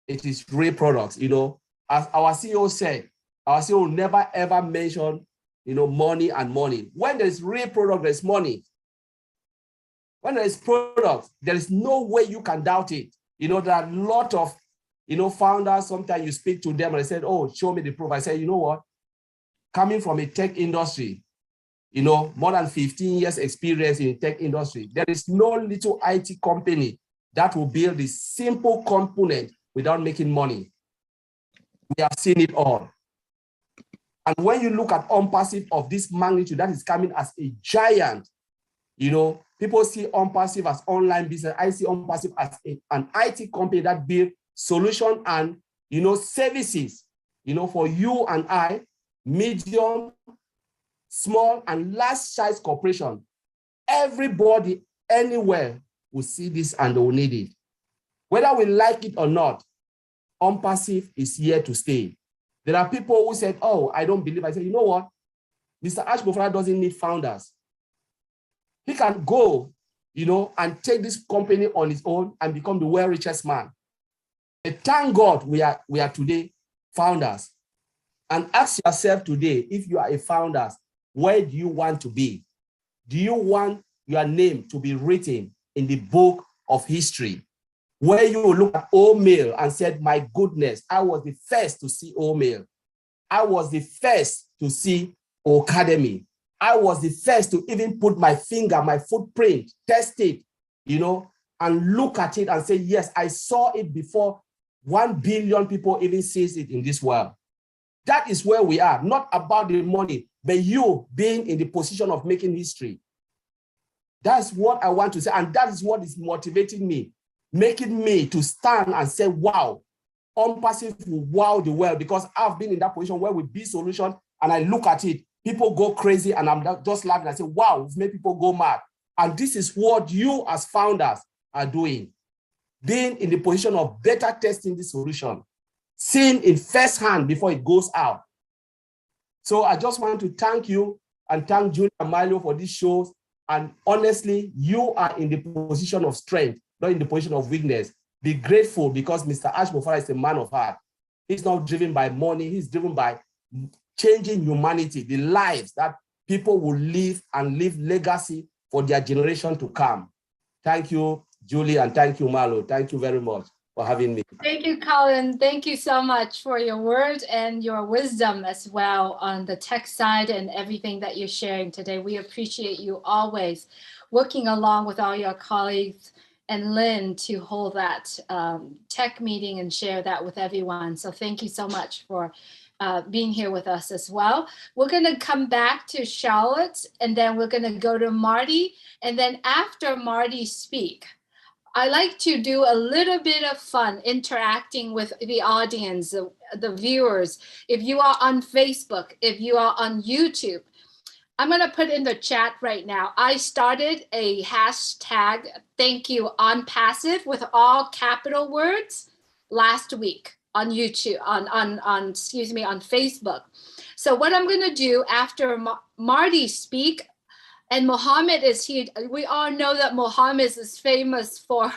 It is real products, you know. As our CEO said, our CEO never ever mentioned, you know, money and money. When there's real product, there's money. When there is product, there is no way you can doubt it. You know, there are a lot of, you know, founders, sometimes you speak to them and they said, oh, show me the proof. I said, you know what? Coming from a tech industry, you know, more than 15 years experience in tech industry, there is no little IT company that will build this simple component without making money. We have seen it all. And when you look at ONPASSIVE of this magnitude, that is coming as a giant, you know, people see ONPASSIVE as online business. I see ONPASSIVE as an IT company that builds solution and, you know, services, you know, for you and I, medium, small, and large size corporation. Everybody, anywhere will see this and they will need it. Whether we like it or not, ONPASSIVE is here to stay. There are people who said, oh, I don't believe. I said, you know what? Mr. Ashbofara doesn't need founders. He can go, you know, and take this company on his own and become the world richest man. But thank God we are today founders. And ask yourself today, if you are a founder, where do you want to be? Do you want your name to be written in the book of history, where you will look at OMail and said, my goodness, I was the first to see OMail. I was the first to see Academy. I was the first to even put my finger, my footprint, test it, you know, and look at it and say, yes, I saw it before 1 billion people even sees it in this world. That is where we are, not about the money, but you being in the position of making history. That's what I want to say. And that is what is motivating me, making me to stand and say, wow, ONPASSIVE will wow the world, because I've been in that position where we build solution and I look at it, people go crazy and I'm just laughing. I say, wow, we've made people go mad. And this is what you as founders are doing, being in the position of better testing this solution, seeing in first hand before it goes out. So I just want to thank you and thank Julie and Milo for these shows. And honestly, you are in the position of strength, not in the position of weakness. Be grateful, because Mr. Ashbofara is a man of heart. He's not driven by money. He's driven by changing humanity, the lives that people will live and leave legacy for their generation to come. Thank you, Julie, and thank you, Milo. Thank you very much for having me. Thank you, Colin. Thank you so much for your words and your wisdom as well on the tech side and everything that you're sharing today. We appreciate you always working along with all your colleagues and Lynn to hold that tech meeting and share that with everyone. So thank you so much for being here with us as well. We're going to come back to Charlotte, and then we're going to go to Marty. And then after Marty speak, I like to do a little bit of fun interacting with the audience, the viewers. If you are on Facebook, if you are on YouTube, I'm going to put in the chat right now. I started a hashtag thank you on passive with all capital words last week on YouTube, on Facebook. So what I'm going to do after Marty speak, and Mohammed is here. We all know that Mohammed is famous for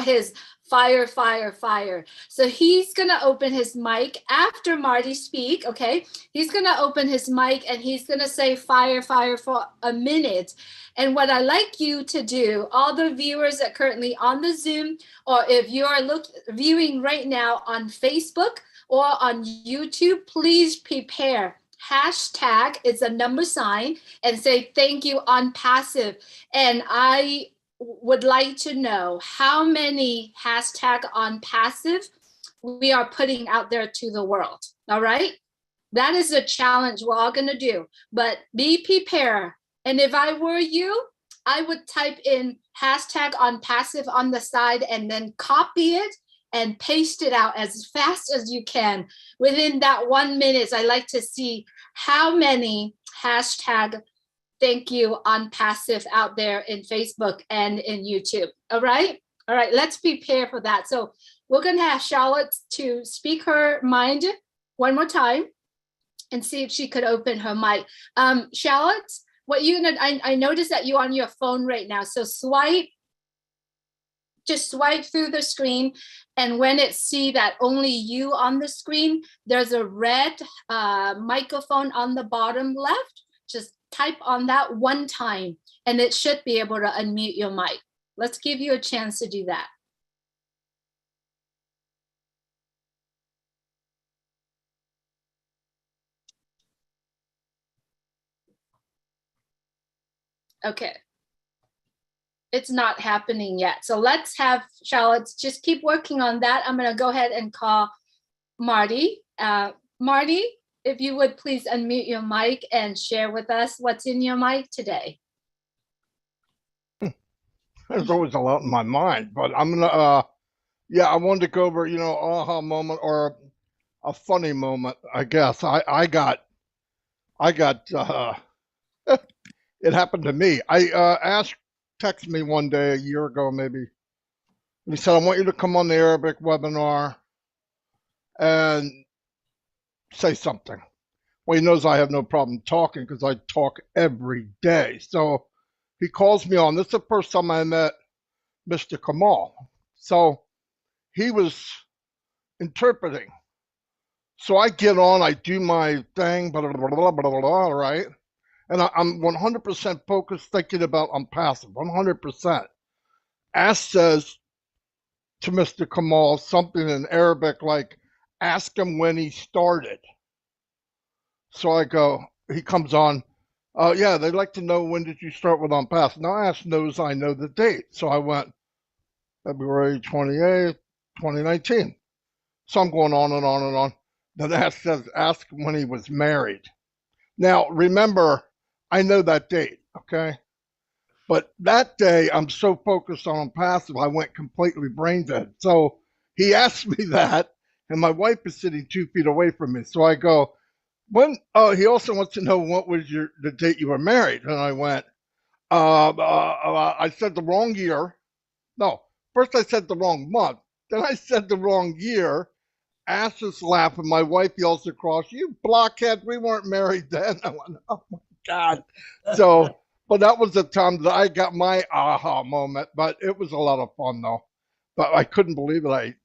his fire, fire, fire. So he's gonna open his mic after Marty speak, okay? He's gonna open his mic and he's gonna say fire, fire for a minute. And what I like you to do, all the viewers that are currently on the Zoom, or if you are viewing right now on Facebook or on YouTube, please prepare. Hashtag is a number sign and say thank you on passive. And I would like to know how many hashtag on passive we are putting out there to the world. All right. That is a challenge we're all going to do, but be prepared. And if I were you, I would type in hashtag on passive on the side and then copy it and paste it out as fast as you can. Within that 1 minute, I like to see how many hashtag thank you on passive out there in Facebook and in YouTube. All right. All right. Let's prepare for that. So we're going to have Charlotte to speak her mind one more time and see if she could open her mic. Charlotte, what you gonna, I noticed that you're on your phone right now. So just swipe through the screen, and when it see that only you on the screen, there's a red microphone on the bottom left. Just type on that one time and it should be able to unmute your mic. Let's give you a chance to do that. Okay. It's not happening yet. So let's have Charlotte just keep working on that. I'm going to go ahead and call Marty. Marty, if you would please unmute your mic and share with us what's in your mic today. There's always a lot in my mind, but I'm gonna, yeah, I wanted to go over, you know, aha moment or a funny moment, I guess. I got, it happened to me. Ash texted me one day a year ago, maybe. He said, I want you to come on the Arabic webinar and say something. Well, he knows I have no problem talking because I talk every day. So he calls me on. This is the first time I met Mr. Kamal. So he was interpreting. So I get on, I do my thing, blah, blah, blah, blah, blah, blah, right? And I'm 100% focused thinking about I'm passive, 100%. Ash says to Mr. Kamal something in Arabic like, ask him when he started. So I go, he comes on, yeah, they'd like to know when did you start with ONPASSIVE. Now Ash knows I know the date. So I went February 28th, 2019. So I'm going on and on and on. Then Ash says, ask him when he was married. Now, remember, I know that date, okay? But that day, I'm so focused on passive, I went completely brain dead. So he asked me that, and my wife is sitting 2 feet away from me. So I go, when? Oh, he also wants to know what was the date you were married. And I went, I said the wrong year. No, first I said the wrong month. Then I said the wrong year. Ash is laughing. My wife yells across, you blockhead, we weren't married then. I went, oh my God. So, but that was the time that I got my aha moment, but it was a lot of fun though. But I couldn't believe it.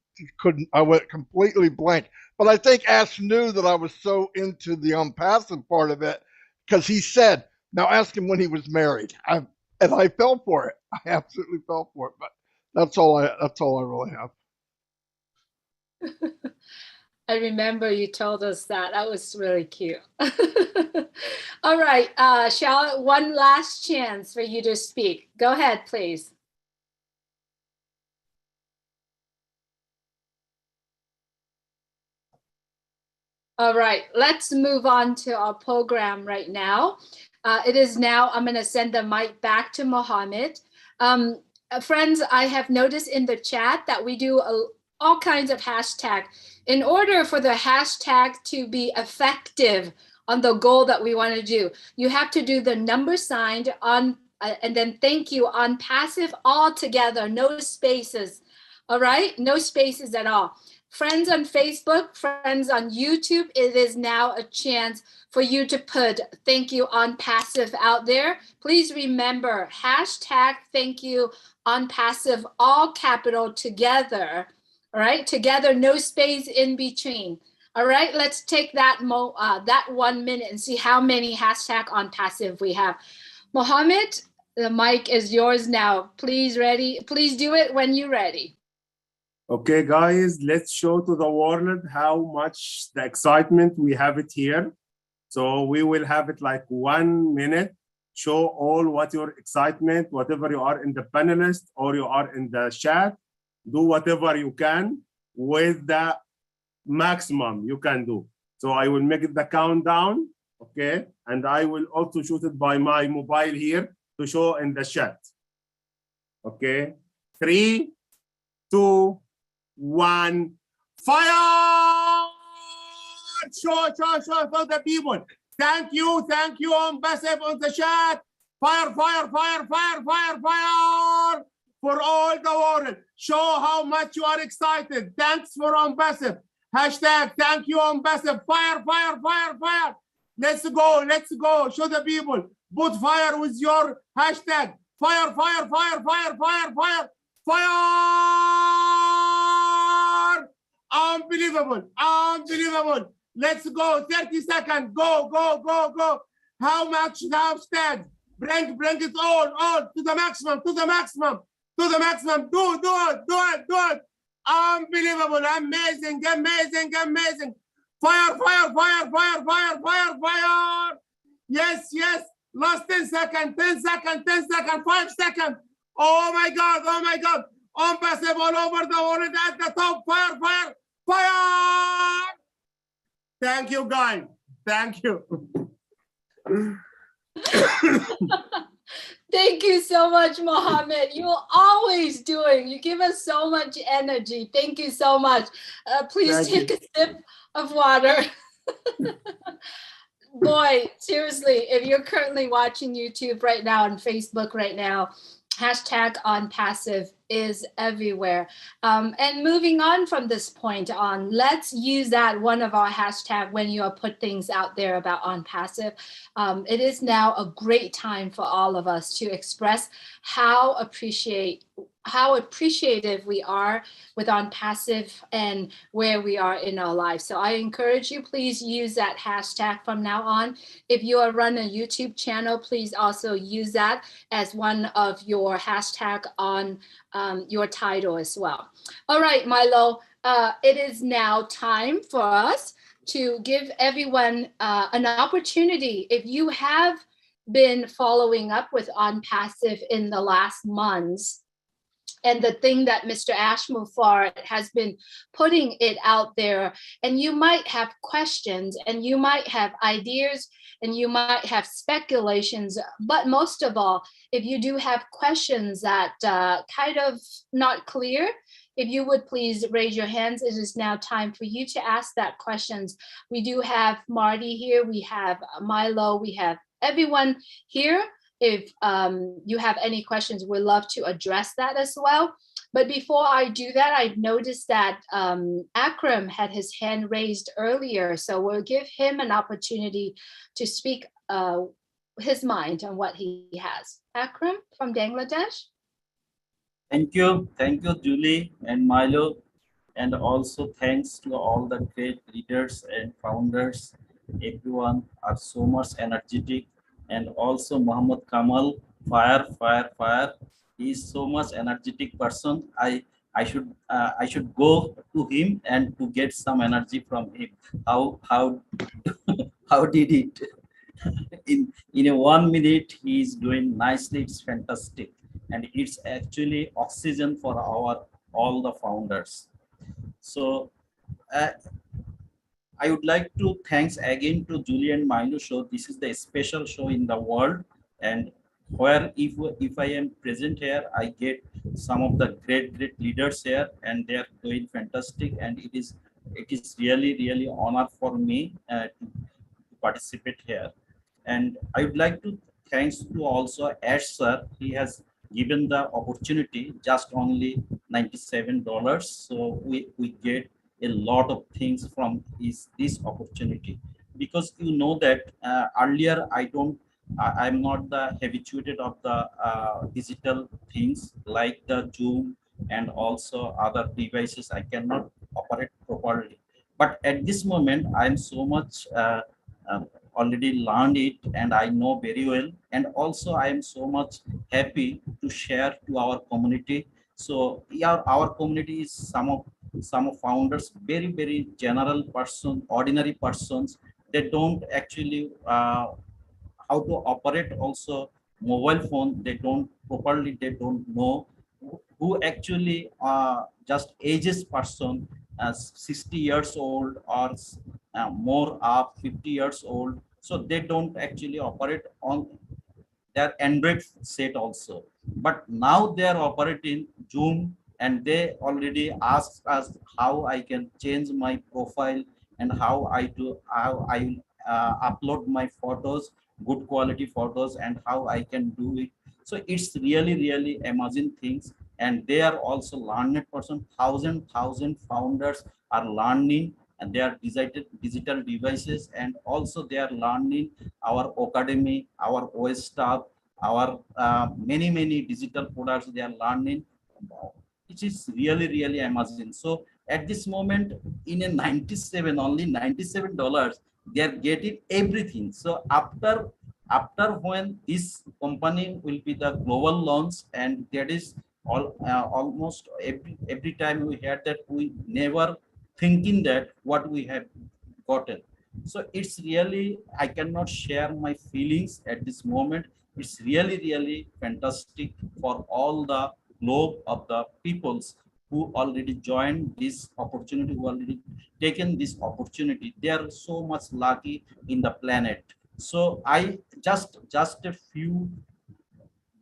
I went completely blank. But I think Ash knew that I was so into the ONPASSIVE part of it because he said, now ask him when he was married. And I fell for it. I absolutely fell for it. But that's all I really have. I remember you told us that. That was really cute. All right, Charlotte, one last chance for you to speak. Go ahead, please. All right, let's move on to our program right now. It is now, I'm going to send the mic back to Mohammed. friends, I have noticed in the chat that we do all kinds of hashtag. In order for the hashtag to be effective on the goal that we want to do, you have to do the number sign on and then thank you on passive all together, no spaces. All right, no spaces at all. Friends on Facebook, friends on YouTube, it is now a chance for you to put thank you on passive out there. Please remember, hashtag thank you on passive, all capital together. All right, together, no space in between. All right, let's take that 1 minute and see how many hashtag on passive we have. Mohammed, the mic is yours now. Please do it when you're ready. Okay, guys, let's show to the world how much the excitement we have it here. So we will have it like 1 minute. Show all what your excitement, whatever you are in the panelist or you are in the chat, do whatever you can with the maximum you can do. So I will make it the countdown, okay? And I will also shoot it by my mobile here to show in the chat. Okay, 3, 2, 1, fire! Show for the people. Thank you on passive on the chat. Fire for all the world. Show how much you are excited. Thanks for on passive. Hashtag thank you on passive. Fire. Let's go. Show the people. Put fire with your hashtag. Fire. Unbelievable. Let's go. 30 seconds. Go. How much hashtags? Bring it all to the maximum. Do it. Unbelievable. Amazing. Fire. Yes. Last 10 seconds. 5 seconds. Oh my God. On passive all over the world at the top. Fire. Thank you, guys. Thank you. Thank you so much, Mohammed. You're always doing. You give us so much energy. Thank you so much. Please take a sip of water. Boy, seriously, if you're currently watching YouTube right now and Facebook right now, hashtag on passive is everywhere. And moving on from this point on, let's use that one of our hashtag when you put things out there about on passive. It is now a great time for all of us to express how appreciative we are with on passive and where we are in our lives. So I encourage you, please use that hashtag from now on. If you are running a YouTube channel, please also use that as one of your hashtag on your title as well. All right, Milo, it is now time for us to give everyone an opportunity. If you have been following up with on passive in the last months, and the thing that Mr. Ashmufar has been putting it out there, and you might have questions and you might have ideas and you might have speculations, but most of all, if you do have questions that kind of not clear, if you would please raise your hands. It is now time for you to ask that questions. We do have Marty here, we have Milo, we have everyone here. If you have any questions, we'd love to address that as well. But before I do that, I've noticed that Akram had his hand raised earlier, so we'll give him an opportunity to speak his mind on what he has. Akram from Bangladesh. Thank you, Julie and Milo, and also thanks to all the great leaders and founders. Everyone are so much energetic. And also Muhammad Kamal, fire. He is so much energetic person. I should go to him and to get some energy from him. How did it? In a 1 minute, he is doing nicely. It's fantastic, and it's actually oxygen for all the founders. So. I would like to thanks again to Julie and Milo show. This is the special show in the world, and where if I am present here, I get some of the great leaders here, and they are doing fantastic, and it is really honor for me to participate here. And I would like to thanks to also Ash sir. He has given the opportunity just only $97. So we get a lot of things from this opportunity, because you know that earlier I'm not the habituated of the digital things like the Zoom and also other devices. I cannot operate properly. But at this moment, I'm so much uh, already learned it, and I know very well. And also I am so much happy to share to our community. So yeah, our community is some of founders, very general person, ordinary persons. They don't actually how to operate also mobile phone. They don't properly, they don't know who actually just ages person as 60 years old or more up 50 years old. So they don't actually operate on their Android set also. But now they are operating Zoom, and they already asked us how I can change my profile, and how I upload my photos, good quality photos, and how I can do it. So it's really amazing things. And they are also learned person. Thousand founders are learning, and they are digital devices, and also they are learning our academy, our OS staff, our many digital products they are learning, which is really amazing. So at this moment, in a 97, only $97, they are getting everything. So after when this company will be the global launch, and that is almost every time we hear that, we never thinking that what we have gotten. So it's really, I cannot share my feelings at this moment. It's really fantastic for all the globe of the peoples who already joined this opportunity, who already taken this opportunity. They are so much lucky in the planet. So I just a few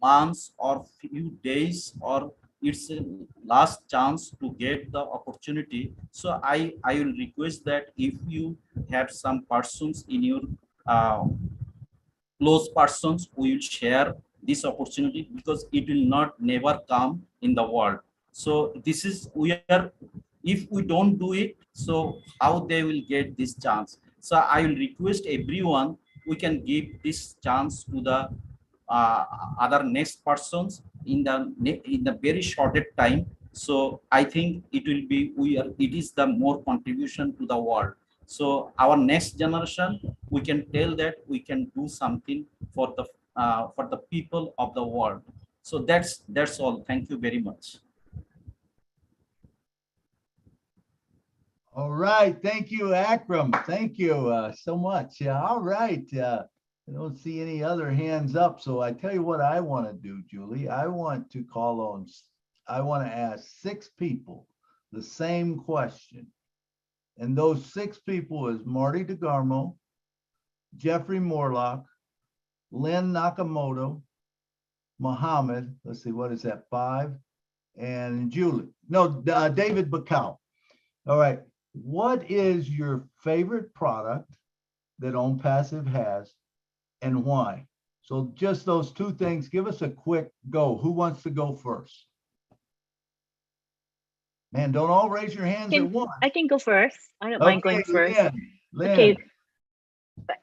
months or few days, or it's a last chance to get the opportunity. So I will request that if you have some persons in your uh, close persons, we will share this opportunity, because it will not never come in the world. So this is, we are, if we don't do it, so how they will get this chance? So I will request everyone, we can give this chance to the other next persons in the very shorted time. So I think it will be, it is the more contribution to the world. So our next generation, we can tell that we can do something for the people of the world. So that's all. Thank you very much. All right, thank you, Akram. Thank you so much. All right, I don't see any other hands up. So I tell you what I want to do, Julie. I want to ask 6 people the same question. And those 6 people is Marty DeGarmo, Jeffrey Morlock, Lynn Nakamoto, Muhammad, let's see, what is that, 5? And Julie, no, David Bacall. All right, what is your favorite product that ONPASSIVE has, and why? So just those 2 things. Give us a quick go. Who wants to go first? Man, don't all raise your hands at once. I can go first. I don't mind going first. Lynn. Okay.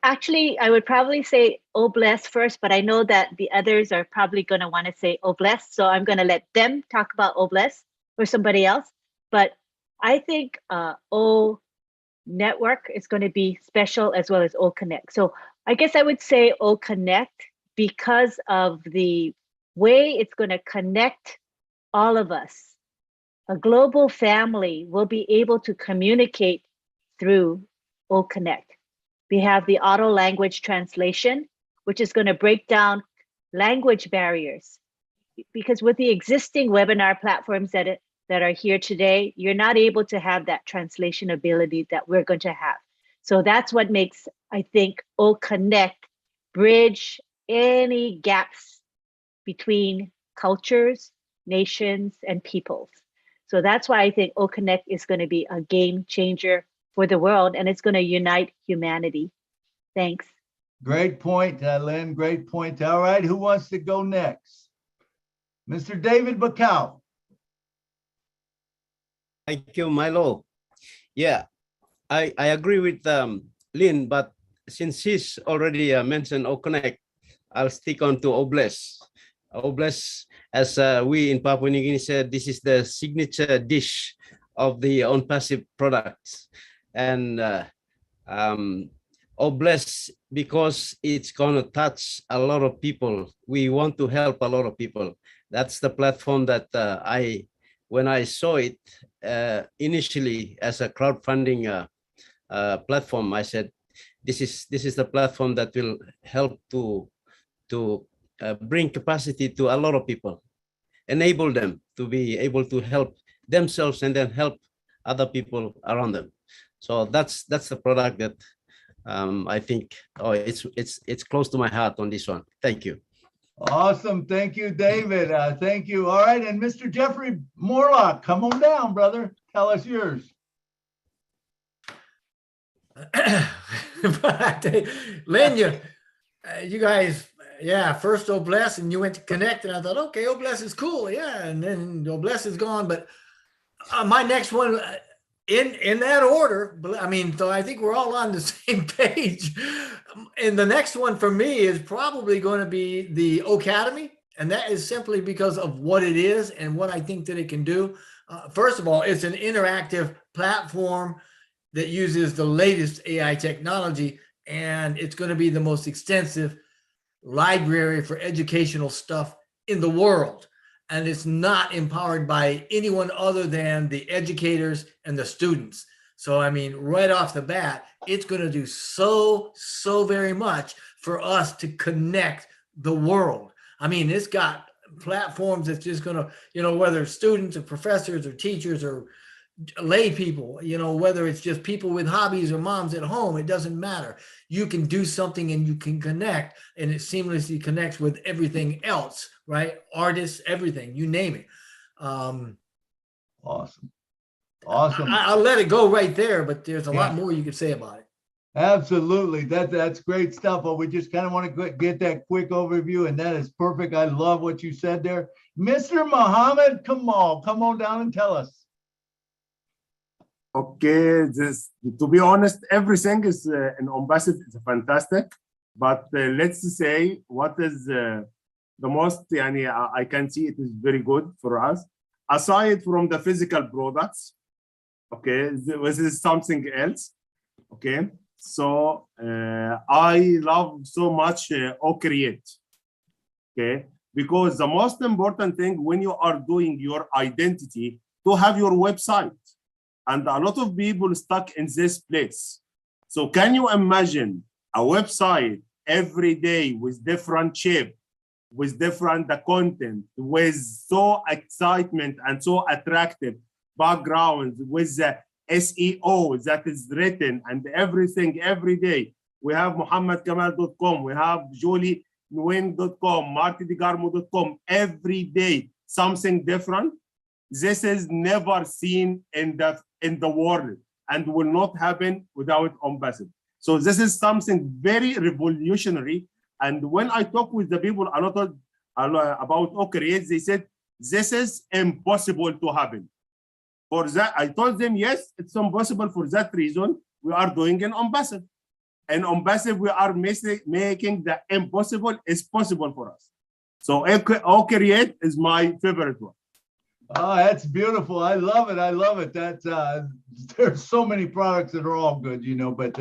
Actually, I would probably say "Oh bless" first, but I know that the others are probably going to want to say "Oh bless," so I'm going to let them talk about "Oh bless" or somebody else. But I think O Network is going to be special, as well as O Connect. So I guess I would say O Connect because of the way it's going to connect all of us. A global family will be able to communicate through O Connect. We have the auto language translation, which is going to break down language barriers. Because with the existing webinar platforms that are here today, you're not able to have that translation ability that we're going to have. So that's what makes, I think, O Connect bridge any gaps between cultures, nations, and peoples. So that's why I think OConnect is going to be a game changer for the world, and it's going to unite humanity. Thanks. Great point, Lynn. Great point. All right, who wants to go next? Mr. David Bacau. Thank you, Milo. Yeah, I agree with Lynn, but since he's already mentioned OConnect, I'll stick on to Obless. Obless, as we in Papua New Guinea said, this is the signature dish of the ONPASSIVE products. And Obless, because it's going to touch a lot of people. We want to help a lot of people. That's the platform that when I saw it initially as a crowdfunding platform, I said, this is the platform that will help to bring capacity to a lot of people, enable them to be able to help themselves and then help other people around them. So that's the product that I think it's close to my heart on this one. Thank you. Awesome. Thank you, David. Thank you. All right. And Mr. Jeffrey Morlock, come on down, brother. Tell us yours. Lynn, you guys, yeah, first Obless and you went to Connect, and I thought, okay, Obless is cool. Yeah. And then Obless is gone. But my next one, in that order, I mean, so I think we're all on the same page. And the next one for me is probably going to be the Academy. And that is simply because of what it is and what I think that it can do. First of all, it's an interactive platform that uses the latest AI technology, and it's going to be the most extensive library for educational stuff in the world. And it's not empowered by anyone other than the educators and the students. So, I mean, right off the bat, it's going to do so very much for us to connect the world. I mean, it's got platforms that's just going to, you know, whether students or professors or teachers or lay people, you know, whether it's just people with hobbies or moms at home, it doesn't matter. You can do something and you can connect, and it seamlessly connects with everything else, right? Artists, everything, you name it. Awesome. I'll let it go right there, but there's a lot more you could say about it. Absolutely. That's great stuff. But we just kind of want to get that quick overview, and that is perfect. I love what you said there. Mr. Muhammad Kamal, come on down and tell us. Okay, to be honest, everything is in ONPASSIVE is fantastic, but let's say what is the most, I can see it is very good for us. Aside from the physical products, okay, this is something else, okay? So I love so much OCreate, okay? Because the most important thing when you are doing your identity, to have your website. And a lot of people stuck in this place. So can you imagine a website every day with different shape, with different content, with so excitement and so attractive backgrounds, with the SEO that is written and everything every day. We have MohammadKamal.com, we have JolieNueng.com, MartyDeGarmo.com, every day something different. This is never seen in the world and will not happen without ONPASSIVE. So this is something very revolutionary. And when I talk with the people a lot about OCreate, they said, this is impossible to happen. For that, I told them, yes, it's impossible. For that reason, we are doing an ONPASSIVE. And ONPASSIVE, we are making the impossible is possible for us. So OCreate is my favorite one. Oh, that's beautiful. I love it. I love it. That's there's so many products that are all good, you know, but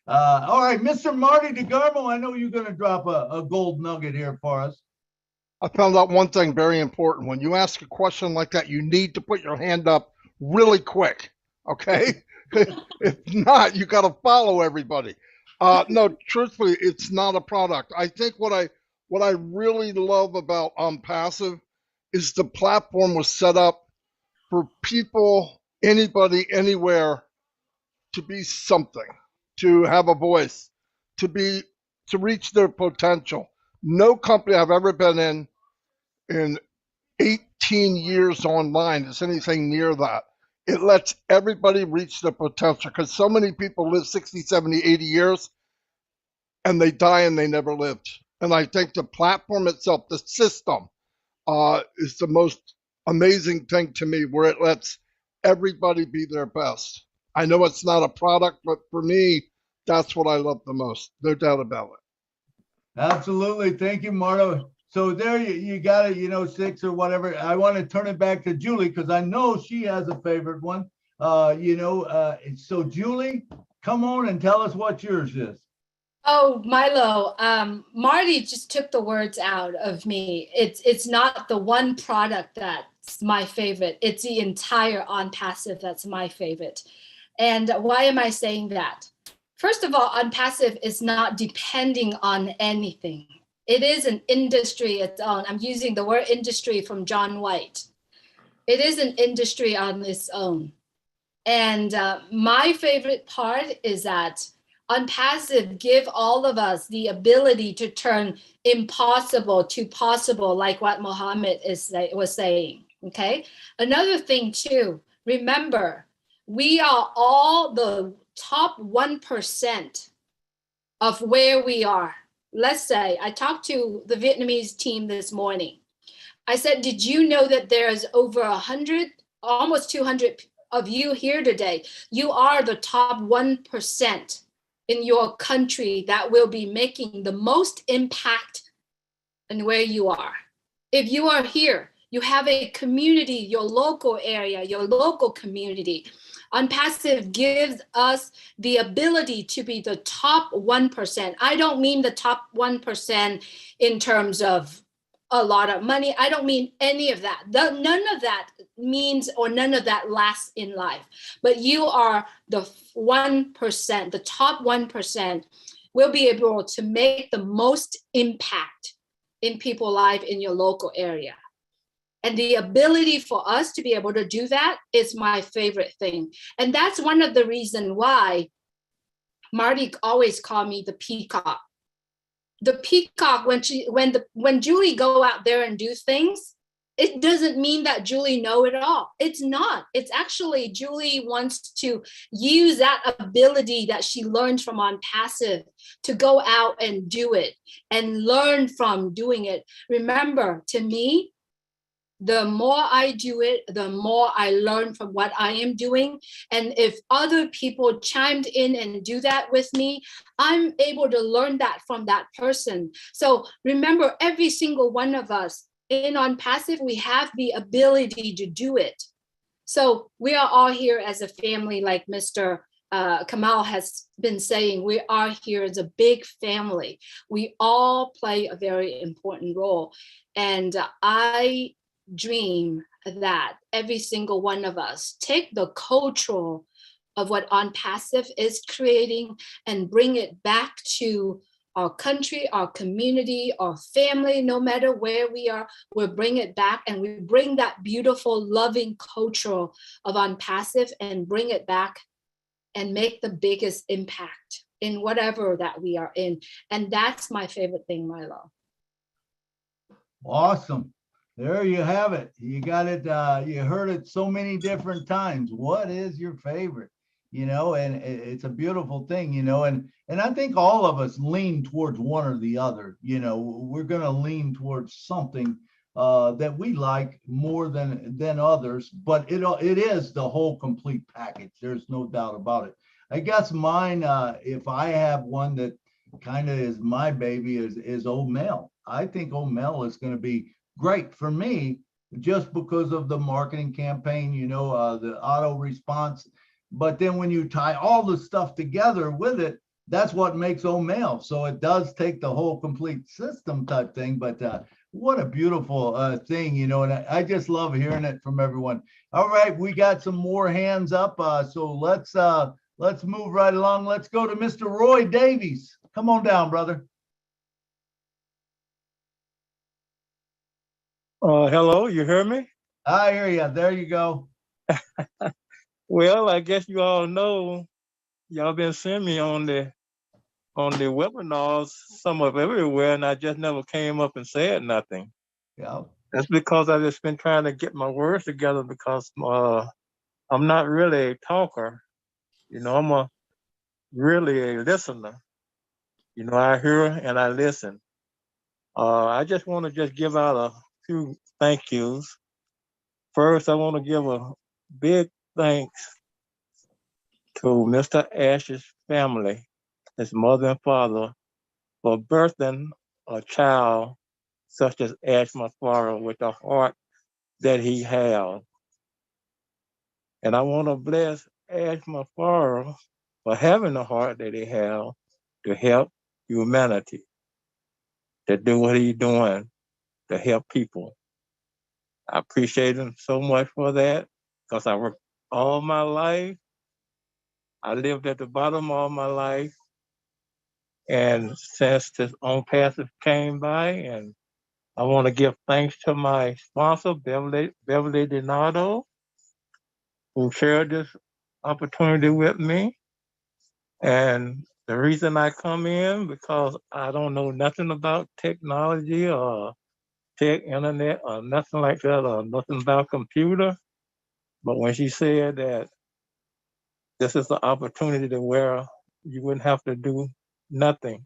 all right, Mr. Marty DeGarmo, I know you're going to drop a gold nugget here for us. I found out one thing very important. When you ask a question like that, you need to put your hand up really quick, okay? If not, you got to follow everybody. No, truthfully, it's not a product. I think what I really love about ONPASSIVE is the platform was set up for people, anybody, anywhere, to be something, to have a voice, to reach their potential. No company I've ever been in in 18 years online is anything near that. It lets everybody reach their potential because so many people live 60, 70, 80 years and they die and they never lived. And I think the platform itself, the system, is the most amazing thing to me, where it lets everybody be their best. I know it's not a product, but for me, that's what I love the most. No doubt about it. Absolutely. Thank you, Marlo. So there you got it, you know, 6 or whatever. I want to turn it back to Julie because I know she has a favorite one. So Julie, come on and tell us what yours is. Oh, Milo, Marty just took the words out of me. It's not the one product that's my favorite. It's the entire ONPASSIVE that's my favorite. And why am I saying that? First of all, ONPASSIVE is not depending on anything. It is an industry its own. I'm using the word industry from John White. It is an industry on its own. And my favorite part is that ONPASSIVE give all of us the ability to turn impossible to possible, like what Mohammed was saying, okay? Another thing too, remember, we are all the top 1% of where we are. Let's say, I talked to the Vietnamese team this morning. I said, did you know that there's over 100, almost 200 of you here today? You are the top 1% in your country that will be making the most impact in where you are. If you are here, you have a community, your local area, your local community. ONPASSIVE gives us the ability to be the top 1%. I don't mean the top 1% in terms of a lot of money. I don't mean any of that. None of that means, or none of that lasts in life. But you are the 1%, the top 1% will be able to make the most impact in people's life in your local area. And the ability for us to be able to do that is my favorite thing. And that's one of the reasons why Marty always called me the peacock. The peacock, when Julie go out there and do things, it doesn't mean that Julie know it all. It's not. It's actually Julie wants to use that ability that she learned from ONPASSIVE to go out and do it and learn from doing it. Remember, to me, the more I do it, the more I learn from what I am doing. And if other people chimed in and do that with me, I'm able to learn that from that person. So remember, every single one of us in ONPASSIVE, we have the ability to do it. So we are all here as a family, like Mr. Kamal has been saying. We are here as a big family. We all play a very important role. And I dream that every single one of us take the cultural of what ONPASSIVE is creating and bring it back to our country, our community, our family, no matter where we are, we'll bring it back, and we bring that beautiful, loving culture of ONPASSIVE and bring it back and make the biggest impact in whatever that we are in. And that's my favorite thing, Milo. Awesome. There you have it. You got it. You heard it so many different times. What is your favorite? You know, and it's a beautiful thing, you know, and I think all of us lean towards one or the other. You know, we're going to lean towards something that we like more than others, but it is the whole complete package. There's no doubt about it. I guess mine, if I have one that kind of is my baby, is Old Mel. I think Old Mel is going to be great for me just because of the marketing campaign, you know, the auto response. But then when you tie all the stuff together with it, that's what makes Old Mel. So it does take the whole complete system type thing. But what a beautiful thing, you know, and I just love hearing it from everyone. All right, we got some more hands up. So let's move right along. Let's go to Mr. Roy Davies. Come on down, brother. Hello, you hear me? I hear you. There you go. Well, I guess you all know, y'all been seeing me on the webinars, some of everywhere, and I just never came up and said nothing. Yeah. That's because I've just been trying to get my words together because I'm not really a talker. You know, I'm really a listener. You know, I hear and I listen. I just want to just give out a few thank yous. First, I want to give a big thanks to Mr. Ash's family, his mother and father, for birthing a child such as Ash Mafara with the heart that he has. And I want to bless Ash Mafara for having the heart that he has to help humanity, to do what he's doing, to help people. I appreciate him so much for that because I worked all my life. I lived at the bottom all my life. And since this ONPASSIVE came by, and I want to give thanks to my sponsor, Beverly Donato, who shared this opportunity with me. And the reason I come in, because I don't know nothing about technology or tech, internet, or nothing like that, or nothing about computer. But when she said that this is the opportunity to where you wouldn't have to do nothing.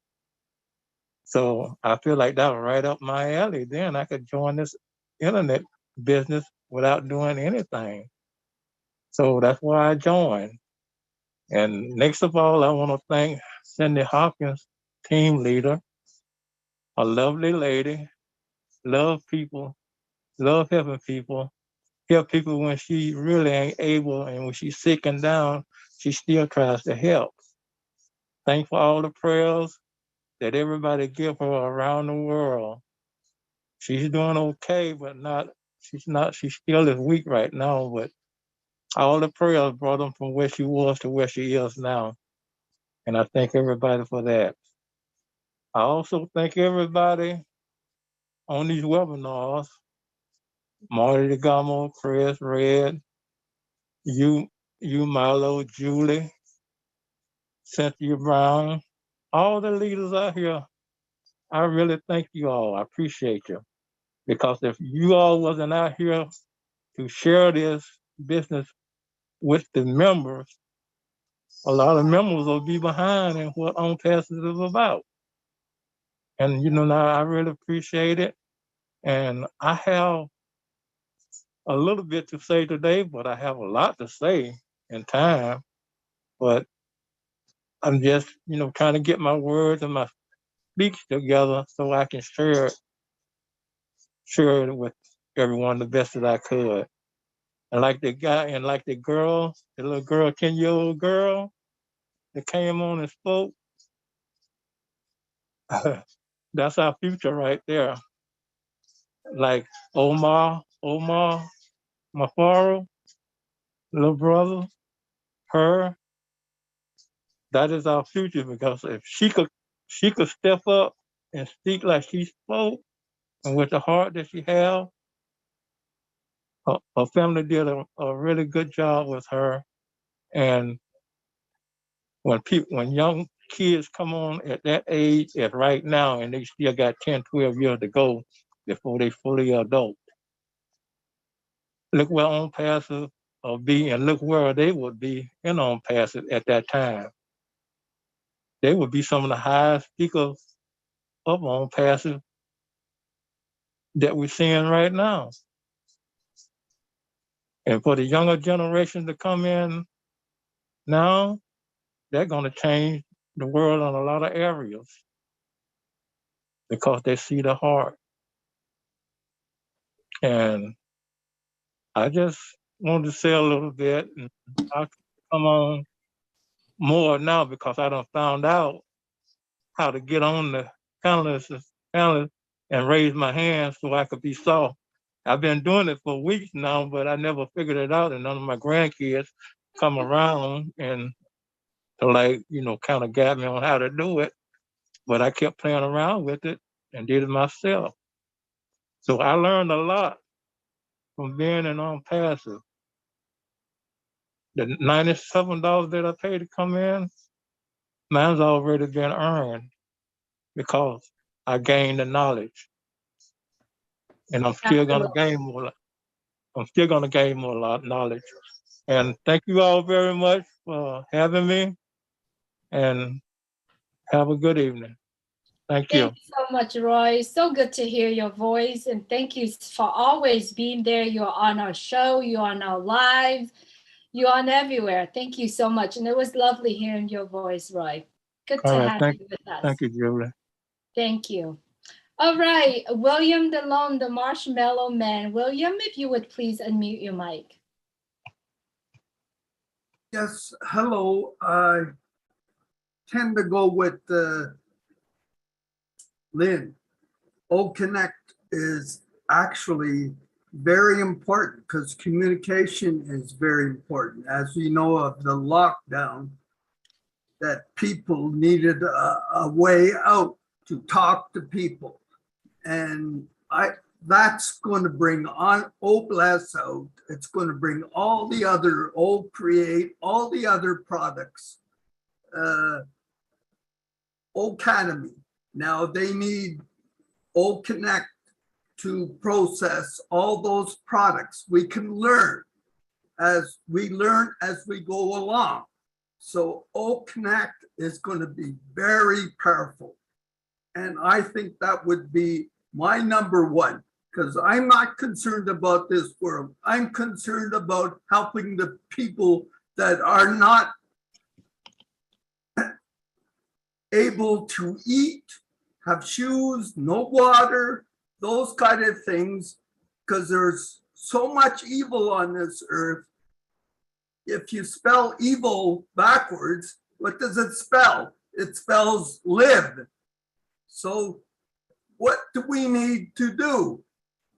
So I feel like that was right up my alley. Then I could join this internet business without doing anything. So that's why I joined. And next of all, I want to thank Cindy Hopkins, team leader, a lovely lady, love people, love helping people, help people when she really ain't able, and when she's sick and down, she still tries to help. Thanks for all the prayers that everybody give her around the world. She's doing okay, but she still is weak right now, but all the prayers brought her from where she was to where she is now. And I thank everybody for that. I also thank everybody on these webinars, Marty DeGamo, Chris, Red, you, Milo, Julie, Cynthia Brown, all the leaders out here. I really thank you all. I appreciate you. Because if you all wasn't out here to share this business with the members, a lot of members will be behind in what ONPASSIVE is about. And you know, I really appreciate it. And I have a little bit to say today, but I have a lot to say in time. But I'm just, you know, trying to get my words and my speech together so I can share it with everyone the best that I could. And like the guy and like the girl, the little girl, 10-year-old girl that came on and spoke, that's our future right there. Like Omar Mafaro, little brother, her, that is our future, because if she could step up and speak like she spoke and with the heart that she has, her family did a really good job with her. And when young kids come on at that age, at right now, and they still got 10, 12 years to go before they fully adult, look where ONPASSIVE will be, and look where they would be in ONPASSIVE at that time. They would be some of the highest speakers of ONPASSIVE that we're seeing right now. And for the younger generation to come in now, they're going to change the world in a lot of areas because they see the heart. And I just wanted to say a little bit, and I'll come on more now because I done found out how to get on the panelists and raise my hand so I could be saw. I've been doing it for weeks now, but I never figured it out, and none of my grandkids come around and to, like, you know, kind of guide me on how to do it. But I kept playing around with it and did it myself. So I learned a lot from being an ONPASSIVE. The $97 that I paid to come in, mine's already been earned because I gained the knowledge. and I'm still going to Absolutely. gain more. I'm still going to gain more knowledge. And thank you all very much for having me. And have a good evening. Thank you. Thank you so much, Roy. So good to hear your voice. And thank you for always being there. You're on our show, you're on our live, you're on everywhere. Thank you so much. And it was lovely hearing your voice, Roy. Good All to right, have you with us. thank you, Julie. Thank you. All right, William DeLone, the Marshmallow Man. William, if you would please unmute your mic. Yes, hello. I tend to go with Lynn. O-Connect is actually very important because communication is very important. As we know of the lockdown, that people needed a way out to talk to people. And that's going to bring on OBLES out. It's going to bring all the other Create, all the other products. Academy. Now they need O-Connect to process all those products. We can learn as we go along. So O-Connect is going to be very powerful. And I think that would be my number one, because I'm not concerned about this world. I'm concerned about helping the people that are not able to eat, have shoes, no water, those kind of things, because there's so much evil on this earth. If you spell evil backwards, what does it spell? It spells live. So what do we need to do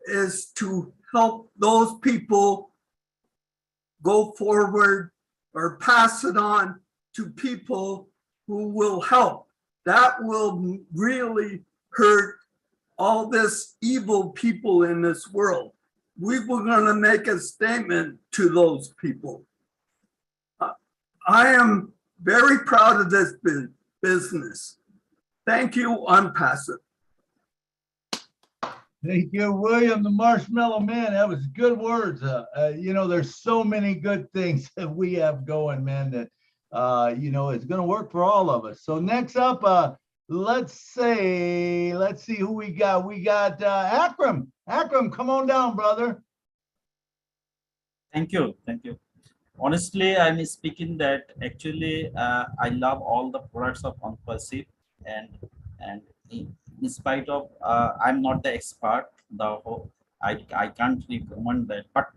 is to help those people go forward or pass it on to people who will help. That will really hurt all this evil people in this world. We were going to make a statement to those people. I am very proud of this business. Thank you, ONPASSIVE. Thank you, William, the Marshmallow Man. That was good words. You know, there's so many good things that we have going, man, that, you know, it's going to work for all of us. So next up, let's see who we got. We got Akram. Akram, come on down, brother. Thank you. Thank you. Honestly, I'm speaking that actually I love all the products of ONPASSIVE, and in spite of I'm not the expert, I can't recommend that. But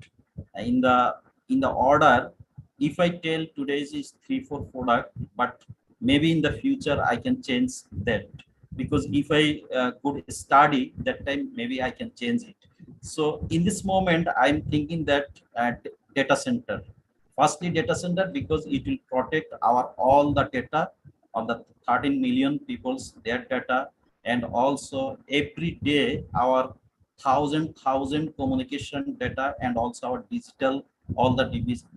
in the order, if I tell today's is 3-4 product, but maybe in the future I can change that, because if I could study that time, maybe I can change it. So in this moment, I'm thinking that data center. Firstly, data center, because it will protect our all the data of the 13 million people's their data, and also every day our thousand communication data, and also our digital all the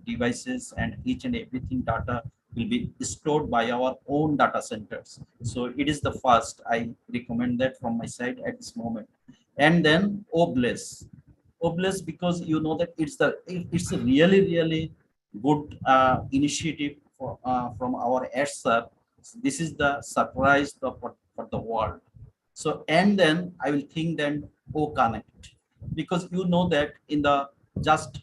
devices and each and everything data will be stored by our own data centers. So it is the first I recommend that from my side at this moment. And then OBLES, because you know that it's a really good initiative from our ESSER. This is the surprise for the world. So, and then I will think then O-Connect, because you know that in the just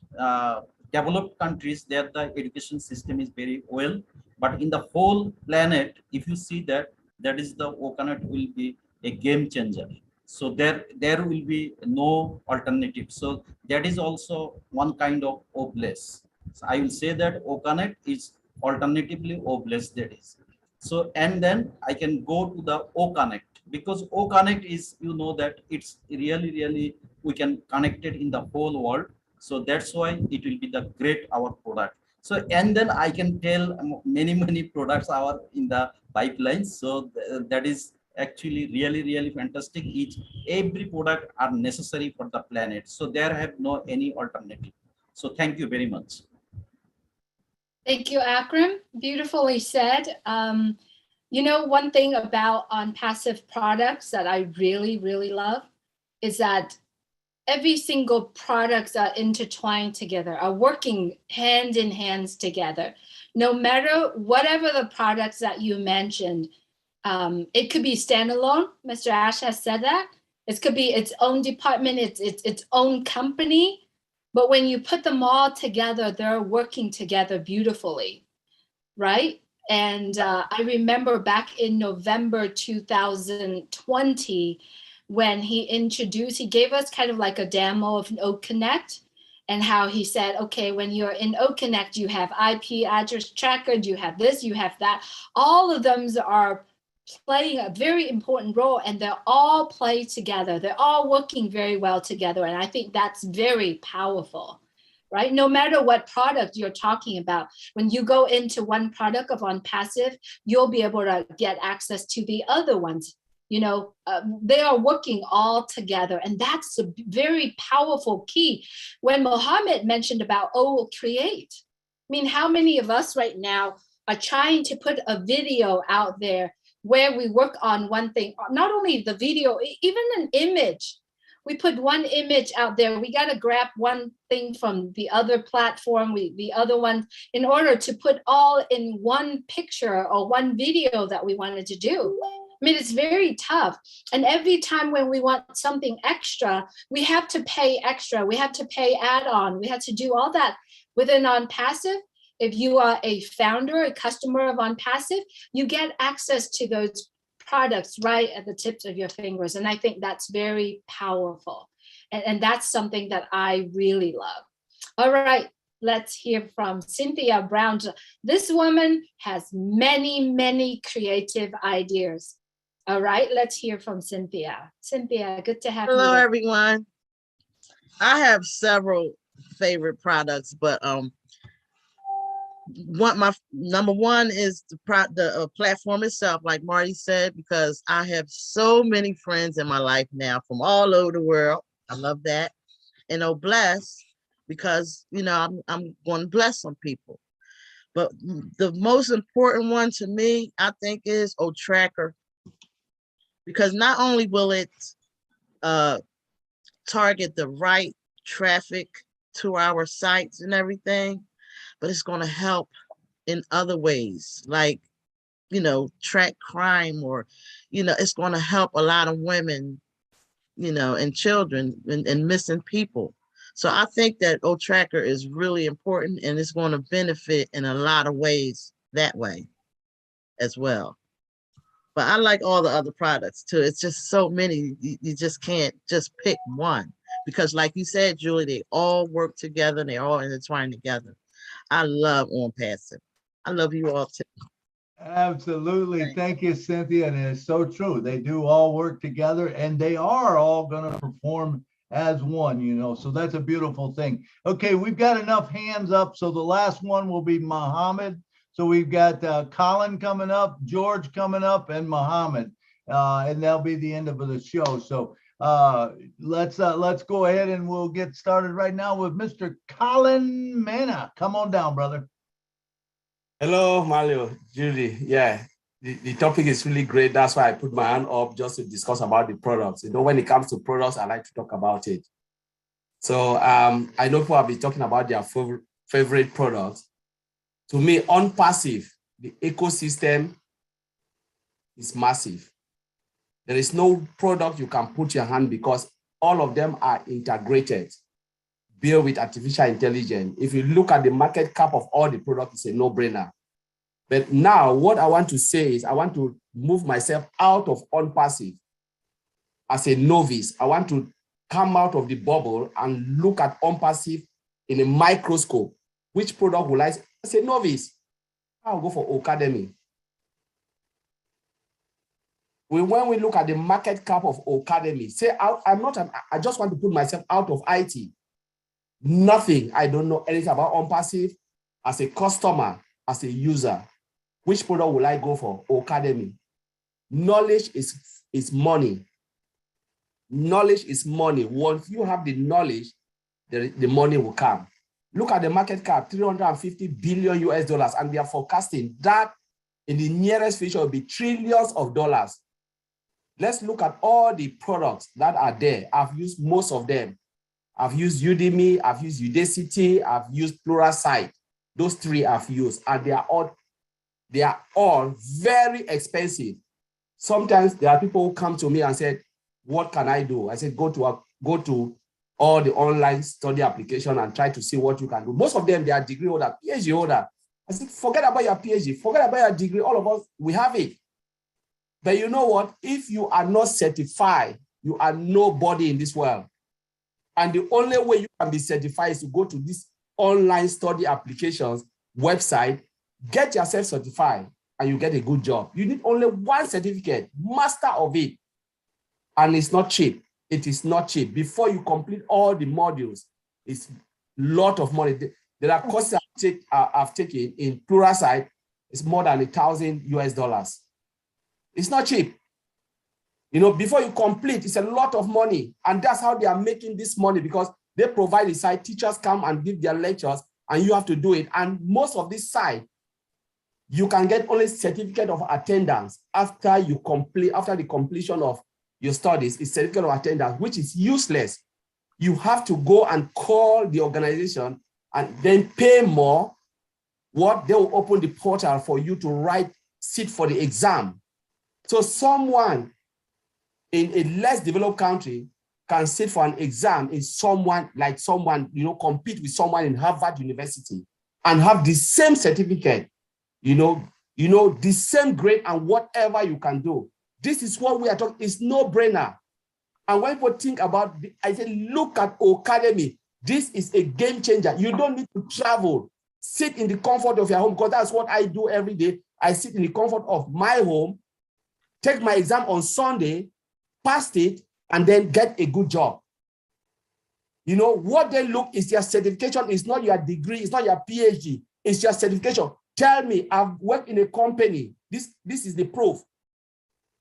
developed countries, there the education system is very well, but in the whole planet, if you see that, that is the O-Connect will be a game changer. So there will be no alternative. So that is also one kind of OBLES. So I will say that O-Connect is alternatively OBLES, that is. So, and then I can go to the O-Connect, because O-Connect is, you know that it's really we can connect it in the whole world. So that's why it will be the great our product. So, and then I can tell many products are in the pipeline. So that is actually really fantastic. Every product are necessary for the planet. So there have no any alternative. So thank you very much. Thank you, Akram. Beautifully said. You know, one thing about ONPASSIVE products that I really love is that every single products are intertwined together, are working hand in hands together. No matter whatever the products that you mentioned, it could be standalone. Mr. Ash has said that. It could be its own department, its own company. But when you put them all together, they're working together beautifully, right? And I remember back in November 2020, when he gave us kind of like a demo of Oak Connect, and how he said, okay, when you're in Oak Connect, you have IP address tracker, you have this, you have that. All of them are playing a very important role, and they're all play together. They're all working very well together. And I think that's very powerful, right? No matter what product you're talking about, when you go into one product of ONPASSIVE, you'll be able to get access to the other ones. You know, they are working all together, and that's a very powerful key. When Mohammed mentioned about, create, I mean, how many of us right now are trying to put a video out there where we work on one thing, not only the video, even an image. We put one image out there, we got to grab one thing from the other platform, the other one, in order to put all in one picture or one video that we wanted to do. I mean, it's very tough. And every time when we want something extra, we have to pay extra. We have to pay add-on. We have to do all that within ONPASSIVE. If you are a founder, a customer of ONPASSIVE, you get access to those products right at the tips of your fingers. And I think that's very powerful. And that's something that I really love. All right, let's hear from Cynthia Brown. This woman has many, many creative ideas. All right, let's hear from Cynthia. Cynthia, good to have you. Hello, everyone. I have several favorite products, but my number one is the platform itself, like Marty said, because I have so many friends in my life now from all over the world. I love that. And bless, because I'm going to bless some people. But the most important one to me, I think, is Tracker, because not only will it target the right traffic to our sites and everything, but it's going to help in other ways, like, track crime, or, it's going to help a lot of women, and children and missing people. So I think that Tracker is really important, and it's going to benefit in a lot of ways that way as well. But I like all the other products too. It's just so many, you just can't just pick one, because like you said, Julie, they all work together and they're all intertwined together. I love ONPASSIVE. I love you all too. Absolutely. Thank you, Cynthia. And it's so true. They do all work together, and they are all going to perform as one, so that's a beautiful thing. Okay, we've got enough hands up. So the last one will be Mohammed. So we've got Colin coming up, George coming up, and Mohammed. And that'll be the end of the show. So let's go ahead and we'll get started right now with Mr. Colin Mana. Come on down, brother. Hello, Milo, Julie. Yeah, the topic is really great. That's why I put my hand up just to discuss about the products. When it comes to products, I like to talk about it. So I know people have been talking about their favorite products. To me, ONPASSIVE, the ecosystem is massive. There is no product you can put your hand, because all of them are integrated, built with artificial intelligence. If you look at the market cap of all the products, it's a no-brainer. But now what I want to say is I want to move myself out of ONPASSIVE as a novice. I want to come out of the bubble and look at ONPASSIVE in a microscope. Which product will I say? As a novice, I'll go for Academy. When we look at the market cap of Academy, say I just want to put myself out of IT. Nothing. I don't know anything about ONPASSIVE. As a customer, as a user, which product will I go for? Academy. Knowledge is money. Knowledge is money. Once you have the knowledge, the money will come. Look at the market cap, $350 billion US, and they are forecasting that in the nearest future will be trillions of dollars. Let's look at all the products that are there. I've used most of them. I've used Udemy, I've used Udacity, I've used Pluralsight. Those three I've used, and they are all very expensive. Sometimes there are people who come to me and said, what can I do? I said, go to all the online study application and try to see what you can do. Most of them, they are degree holder, PhD holder. I said, forget about your PhD, forget about your degree. All of us, we have it. But you know what? If you are not certified, you are nobody in this world. And the only way you can be certified is to go to this online study applications website, get yourself certified, and you get a good job. You need only one certificate, master of it. And it's not cheap. It is not cheap. Before you complete all the modules, it's a lot of money. There are courses I've taken in Pluralsight. It's more than $1,000 US. It's not cheap. You know, before you complete, it's a lot of money. And that's how they are making this money, because they provide the site, teachers come and give their lectures, and you have to do it. And most of this site, you can get only certificate of attendance after you complete, after the completion of your studies. It's certificate of attendance, which is useless. You have to go and call the organization and then pay more. What they will open the portal for you to sit for the exam. So someone in a less developed country can sit for an exam in someone, you know, compete with someone in Harvard University and have the same certificate, you know, the same grade and whatever you can do. This is what we are talking, it's no brainer. And when people think about, I say, look at Academy. This is a game changer. You don't need to travel. Sit in the comfort of your home, because that's what I do every day. I sit in the comfort of my home, take my exam on Sunday, pass it, and then get a good job. You know, what they look is your certification. It's not your degree, it's not your PhD, it's your certification. Tell me, I've worked in a company. This is the proof.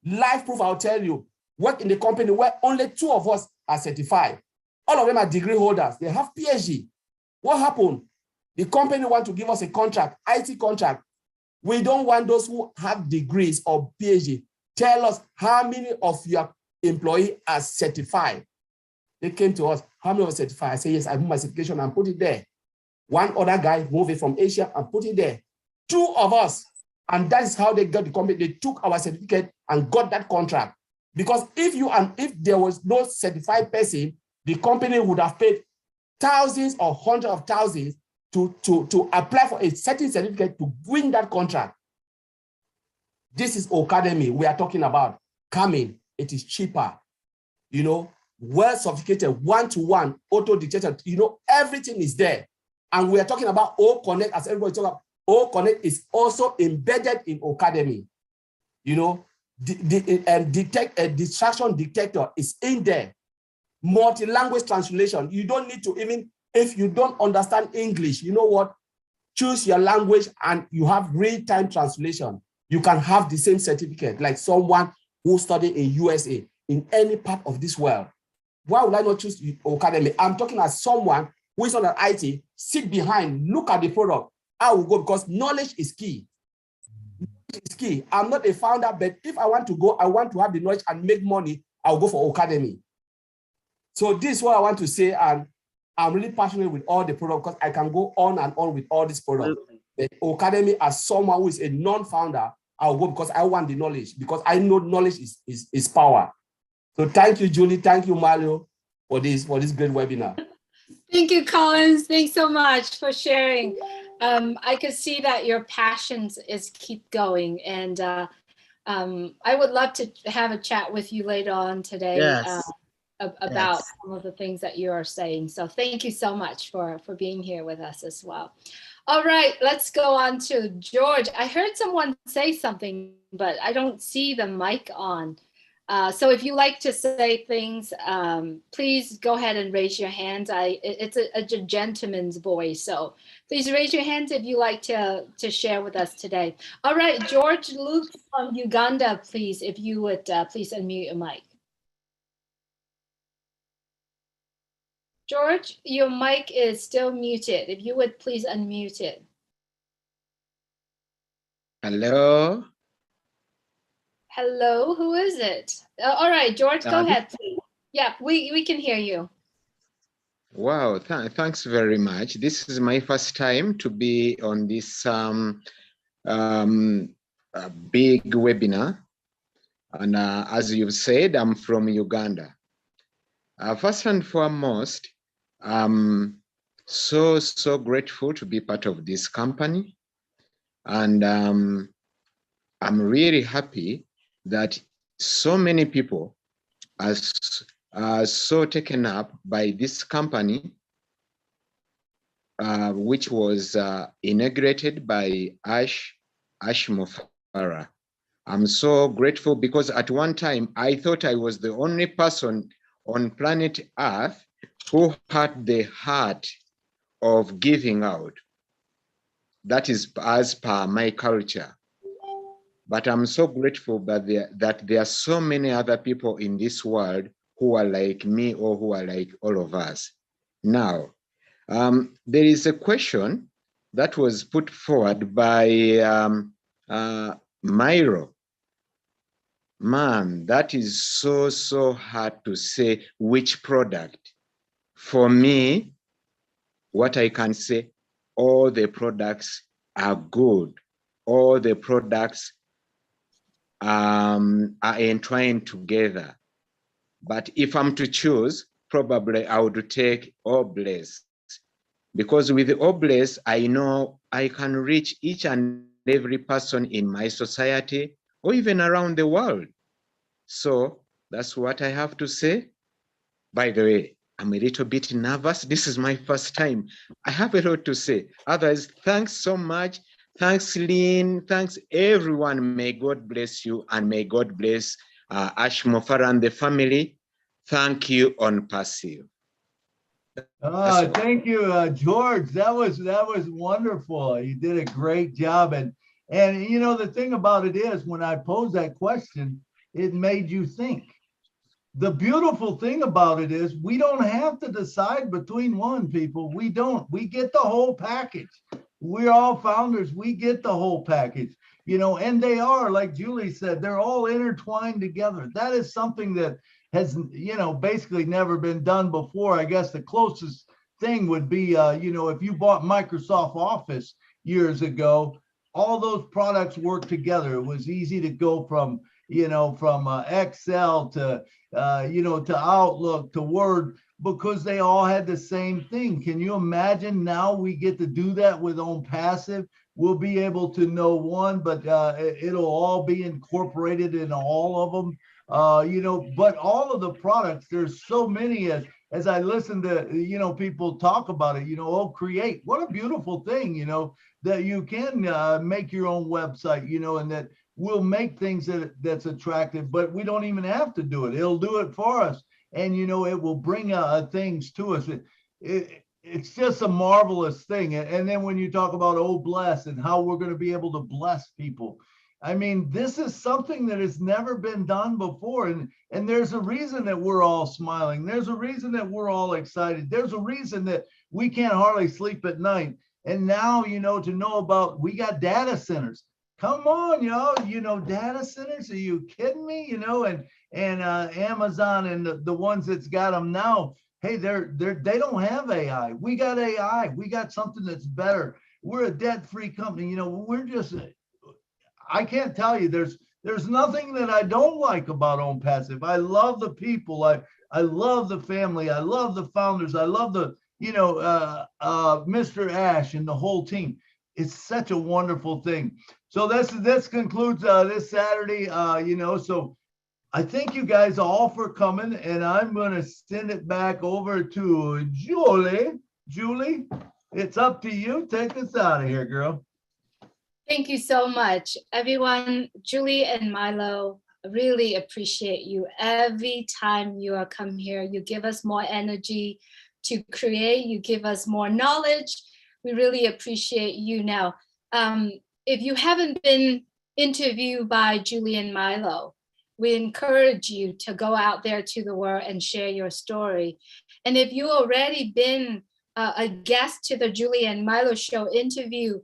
Live proof, I'll tell you. Work in the company where only 2 of us are certified. All of them are degree holders. They have PhD. What happened? The company want to give us a contract, IT contract. We don't want those who have degrees or PhD. Tell us how many of your employees are certified. They came to us, how many are certified? I say, yes, I moved my certification and put it there. One other guy moved it from Asia and put it there. 2 of us. And that is how they got the company. They took our certificate and got that contract. Because if there was no certified person, the company would have paid thousands or hundreds of thousands to apply for a certain certificate to win that contract. This is Academy we are talking about. Coming, it is cheaper, you know, well sophisticated, one-to-one, auto-dictated, you know, everything is there. And we are talking about O Connect, as everybody talks about. O Connect is also embedded in Academy. You know, the distraction detector is in there. Multi-language translation. You don't need to, even if you don't understand English, you know what? Choose your language and you have real-time translation. You can have the same certificate like someone who studied in USA, in any part of this world. Why would I not choose Academy? I'm talking as someone who is not an IT, sit behind, look at the product. I will go, because knowledge is key. It's key. I'm not a founder, but if I want to go, I want to have the knowledge and make money, I'll go for Academy. So this is what I want to say, and I'm really passionate with all the products because I can go on and on with all these products. But Academy, as someone who is a non-founder, I'll go because I want the knowledge, because I know knowledge is power. So thank you, Julie. Thank you, Milo, for this great webinar. Thank you, Collins. Thanks so much for sharing. I could see that your passions is keep going, and I would love to have a chat with you later on today. Yes. About some of the things that you are saying. So thank you so much for being here with us as well. All right, let's go on to George. I heard someone say something, but I don't see the mic on. So if you like to say things, please go ahead and raise your hand. It's a gentleman's voice, so please raise your hands if you like to share with us today. All right, George Luke from Uganda, please, if you would please unmute your mic. George, your mic is still muted. If you would please unmute it. Hello. Hello, who is it? All right, George, go ahead, please. Yeah, we can hear you. Wow, thanks very much. This is my first time to be on this big webinar. And as you've said, I'm from Uganda. First and foremost, I'm so grateful to be part of this company. And I'm really happy that so many people are so taken up by this company, which was inaugurated by Ash Mofara. I'm so grateful because at one time I thought I was the only person on planet Earth who had the heart of giving out. That is as per my culture. But I'm so grateful that there are so many other people in this world who are like me or who are like all of us. Now, there is a question that was put forward by Milo. Man, that is so hard to say which product. For me, what I can say, all the products are good. All the products are entwined together. But if I'm to choose, probably I would take Obless. Because with Obless, I know I can reach each and every person in my society or even around the world. So that's what I have to say. By the way, I'm a little bit nervous. This is my first time. I have a lot to say. Otherwise, thanks so much. Thanks, Lynn. Thanks, everyone. May God bless you and may God bless Ash Mofara and the family. Thank you, ONPASSIVE. Thank you, George. That was wonderful. You did a great job. And you know, the thing about it is when I posed that question, it made you think. The beautiful thing about it is we don't have to decide between one, people. We don't. We get the whole package. We're all founders. We get the whole package, you know, and they are, like Julie said, they're all intertwined together. That is something that has, you know, basically never been done before. I guess the closest thing would be, you know, if you bought Microsoft Office years ago, all those products work together. It was easy to go from, you know, from Excel to, you know, to Outlook to Word, because they all had the same thing. Can you imagine now we get to do that with ONPASSIVE? We'll be able to know one, but it'll all be incorporated in all of them. You know, but all of the products, there's so many as I listen to, you know, people talk about it, you know, oh, Create, what a beautiful thing, you know, that you can make your own website, you know, and that we'll make things that's attractive, but we don't even have to do it. It'll do it for us. And, you know, it will bring things to us. It's just a marvelous thing. And then when you talk about, oh, bless, and how we're going to be able to bless people. I mean, this is something that has never been done before. And there's a reason that we're all smiling. There's a reason that we're all excited. There's a reason that we can't hardly sleep at night. And now, you know, to know about, we got data centers. Come on, y'all, you know, data centers, are you kidding me? You know, and Amazon and the ones that's got them now, hey, they don't have AI. We got AI. We got something that's better. We're a debt-free company. You know, we're just, I can't tell you, there's nothing that I don't like about ONPASSIVE. I love the people. I love the family. I love the founders. I love the, you know, Mr. Ash and the whole team. It's such a wonderful thing. So this concludes this Saturday, you know, so I thank you guys all for coming, and I'm going to send it back over to Julie. Julie, it's up to you. Take us out of here, girl. Thank you so much, everyone. Julie and Milo, really appreciate you. Every time you come here, you give us more energy to create. You give us more knowledge. We really appreciate you. Now, if you haven't been interviewed by Julie and Milo, we encourage you to go out there to the world and share your story. And if you already been a guest to the Julie and Milo show interview,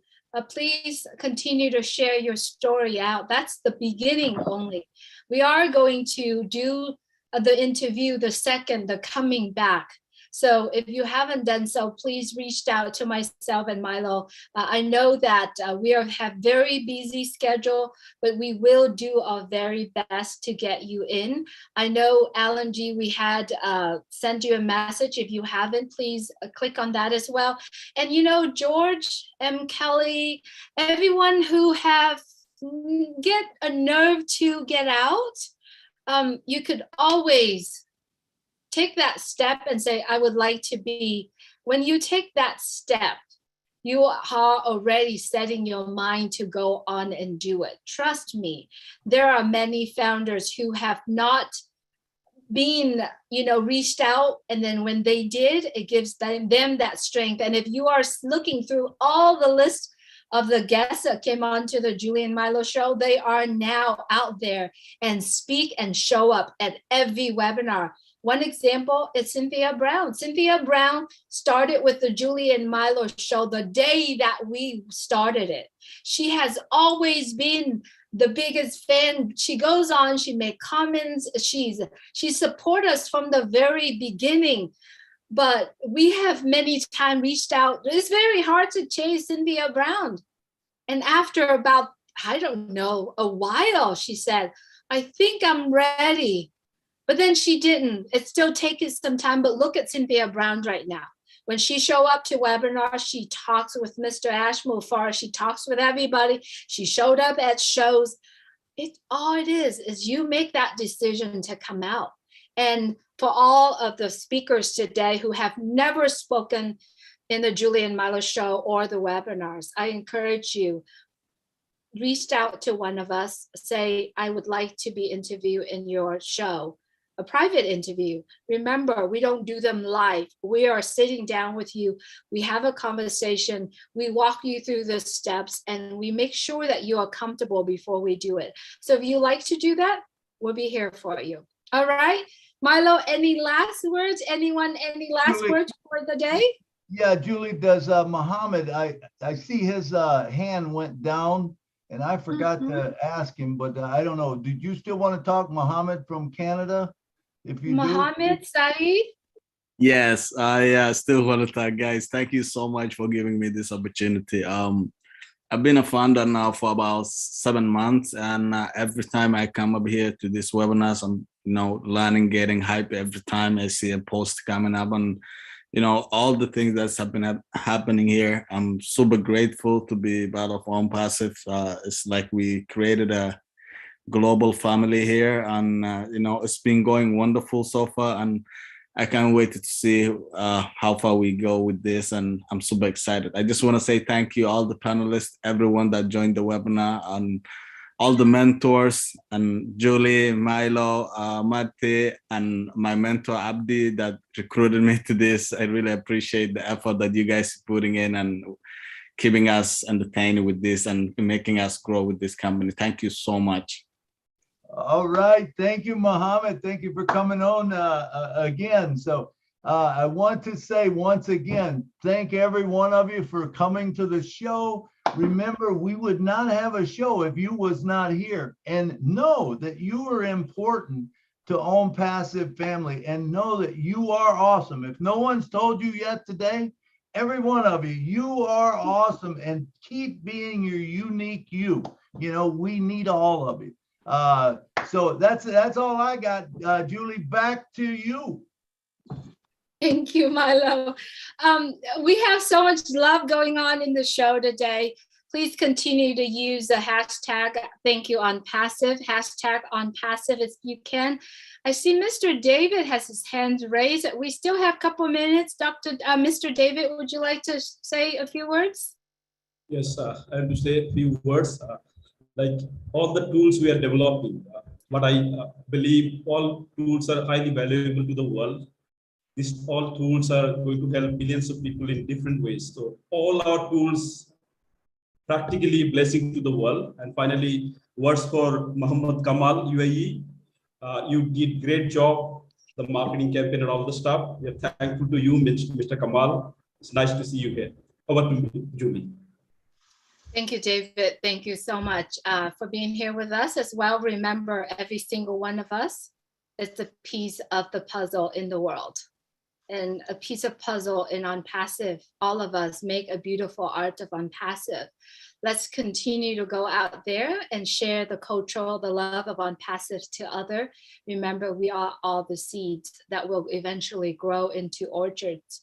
please continue to share your story out. That's the beginning only. We are going to do the interview, the second, the coming back. So if you haven't done so, please reach out to myself and Milo. I know that we have very busy schedule, but we will do our very best to get you in. I know, Alan G, we had sent you a message. If you haven't, please click on that as well. And you know, George, M. Kelly, everyone who have get a nerve to get out, you could always take that step and say, I would like to be. When you take that step, you are already setting your mind to go on and do it. Trust me, there are many founders who have not been, reached out, and then when they did, it gives them that strength. And if you are looking through all the list of the guests that came on to the Julie and Milo show, they are now out there and speak and show up at every webinar. One example is Cynthia Brown. Cynthia Brown started with the Julie and Milo show the day that we started it. She has always been the biggest fan. She goes on, she makes comments, she supported us from the very beginning. But we have many times reached out. It's very hard to chase Cynthia Brown. And after about, I don't know, a while, she said, I think I'm ready. But then she didn't. It still takes some time, but look at Cynthia Brown right now. When she show up to webinars, she talks with Mr. Ashmore, she talks with everybody. She showed up at shows. All it is you make that decision to come out. And for all of the speakers today who have never spoken in the Julie and Milo show or the webinars, I encourage you, reach out to one of us, say, I would like to be interviewed in your show. A private interview. Remember, we don't do them live. We are sitting down with you. We have a conversation. We walk you through the steps and we make sure that you are comfortable before we do it. So if you like to do that, we'll be here for you. All right. Milo, any last words? Anyone, any last Julie, words for the day? Yeah, Julie, does Muhammad, I see his hand went down and I forgot to ask him, but I don't know. Did you still want to talk, Muhammad from Canada? If you Mohammed Saeed? Yes, I still want to talk, guys. Thank you so much for giving me this opportunity. I've been a founder now for about 7 months, and every time I come up here to these webinars, I'm learning, getting hype every time I see a post coming up, and all the things that's happening here. I'm super grateful to be part of ONPASSIVE. It's like we created a global family here, and it's been going wonderful so far, and I can't wait to see how far we go with this, and I'm super excited. I just want to say thank you all the panelists, everyone that joined the webinar, and all the mentors, and Julie, Milo, Mate, and my mentor Abdi that recruited me to this. I really appreciate the effort that you guys are putting in and keeping us entertained with this and making us grow with this company. Thank you so much. All right. Thank you, Muhammad. Thank you for coming on again. So I want to say once again, thank every one of you for coming to the show. Remember, we would not have a show if you was not here. And know that you are important to ONPASSIVE family, and know that you are awesome. If no one's told you yet today, every one of you, you are awesome, and keep being your unique you. We need all of you. So that's all I got. Julie, back to you. Thank you, Milo. We have so much love going on in the show today. Please continue to use the hashtag Thank You ONPASSIVE, hashtag ONPASSIVE if you can. I see Mr. David has his hand raised. We still have a couple of minutes. Mr. David, would you like to say a few words? Yes, I have to say a few words. Like all the tools we are developing, but I believe all tools are highly valuable to the world. These all tools are going to help millions of people in different ways. So all our tools practically blessing to the world. And finally, words for Muhammad Kamal, UAE. You did great job, the marketing campaign and all the stuff. We are thankful to you, Mr. Kamal. It's nice to see you here. Over to you, Julie. Thank you, David. Thank you so much for being here with us as well. Remember, every single one of us is a piece of the puzzle in the world. and a piece of puzzle in ONPASSIVE. All of us make a beautiful art of ONPASSIVE. Let's continue to go out there and share the cultural, the love of ONPASSIVE to other. Remember, we are all the seeds that will eventually grow into orchards,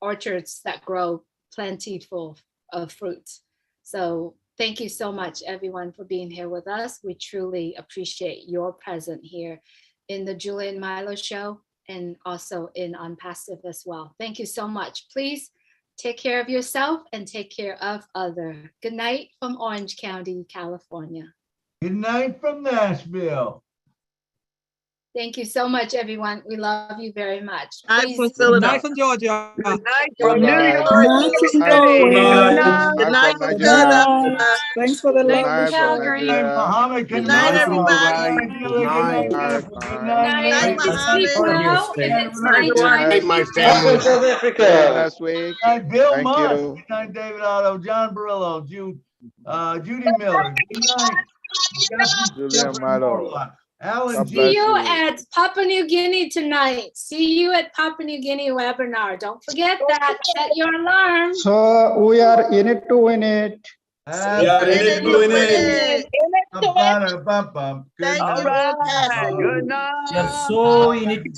orchards that grow plentiful of fruits. So thank you so much, everyone, for being here with us. We truly appreciate your presence here in the Julie and Milo show, and also in ONPASSIVE as well. Thank you so much. Please take care of yourself and take care of other. Good night from Orange County, California. Good night from Nashville. Thank you so much, everyone. We love you very much. Night Please, from Philadelphia. from Georgia. Good night from New York. Good night from Philadelphia. Thanks for the Good love, night, Calgary. Muhammad, Good night, everybody. Good night. Good night, Muhammad. my family. South Africa. Last week. Good night, Bill Thank Musk. you. Good night, David Otto, John Barillo, Judy Miller. Good night. Julia Milo. Alan see you at Papua New Guinea tonight. See you at Papua New Guinea webinar. Don't forget that. Set your alarm. So we are in it to win it. We are in it to win it. Thank you, Good Good night. You're so in it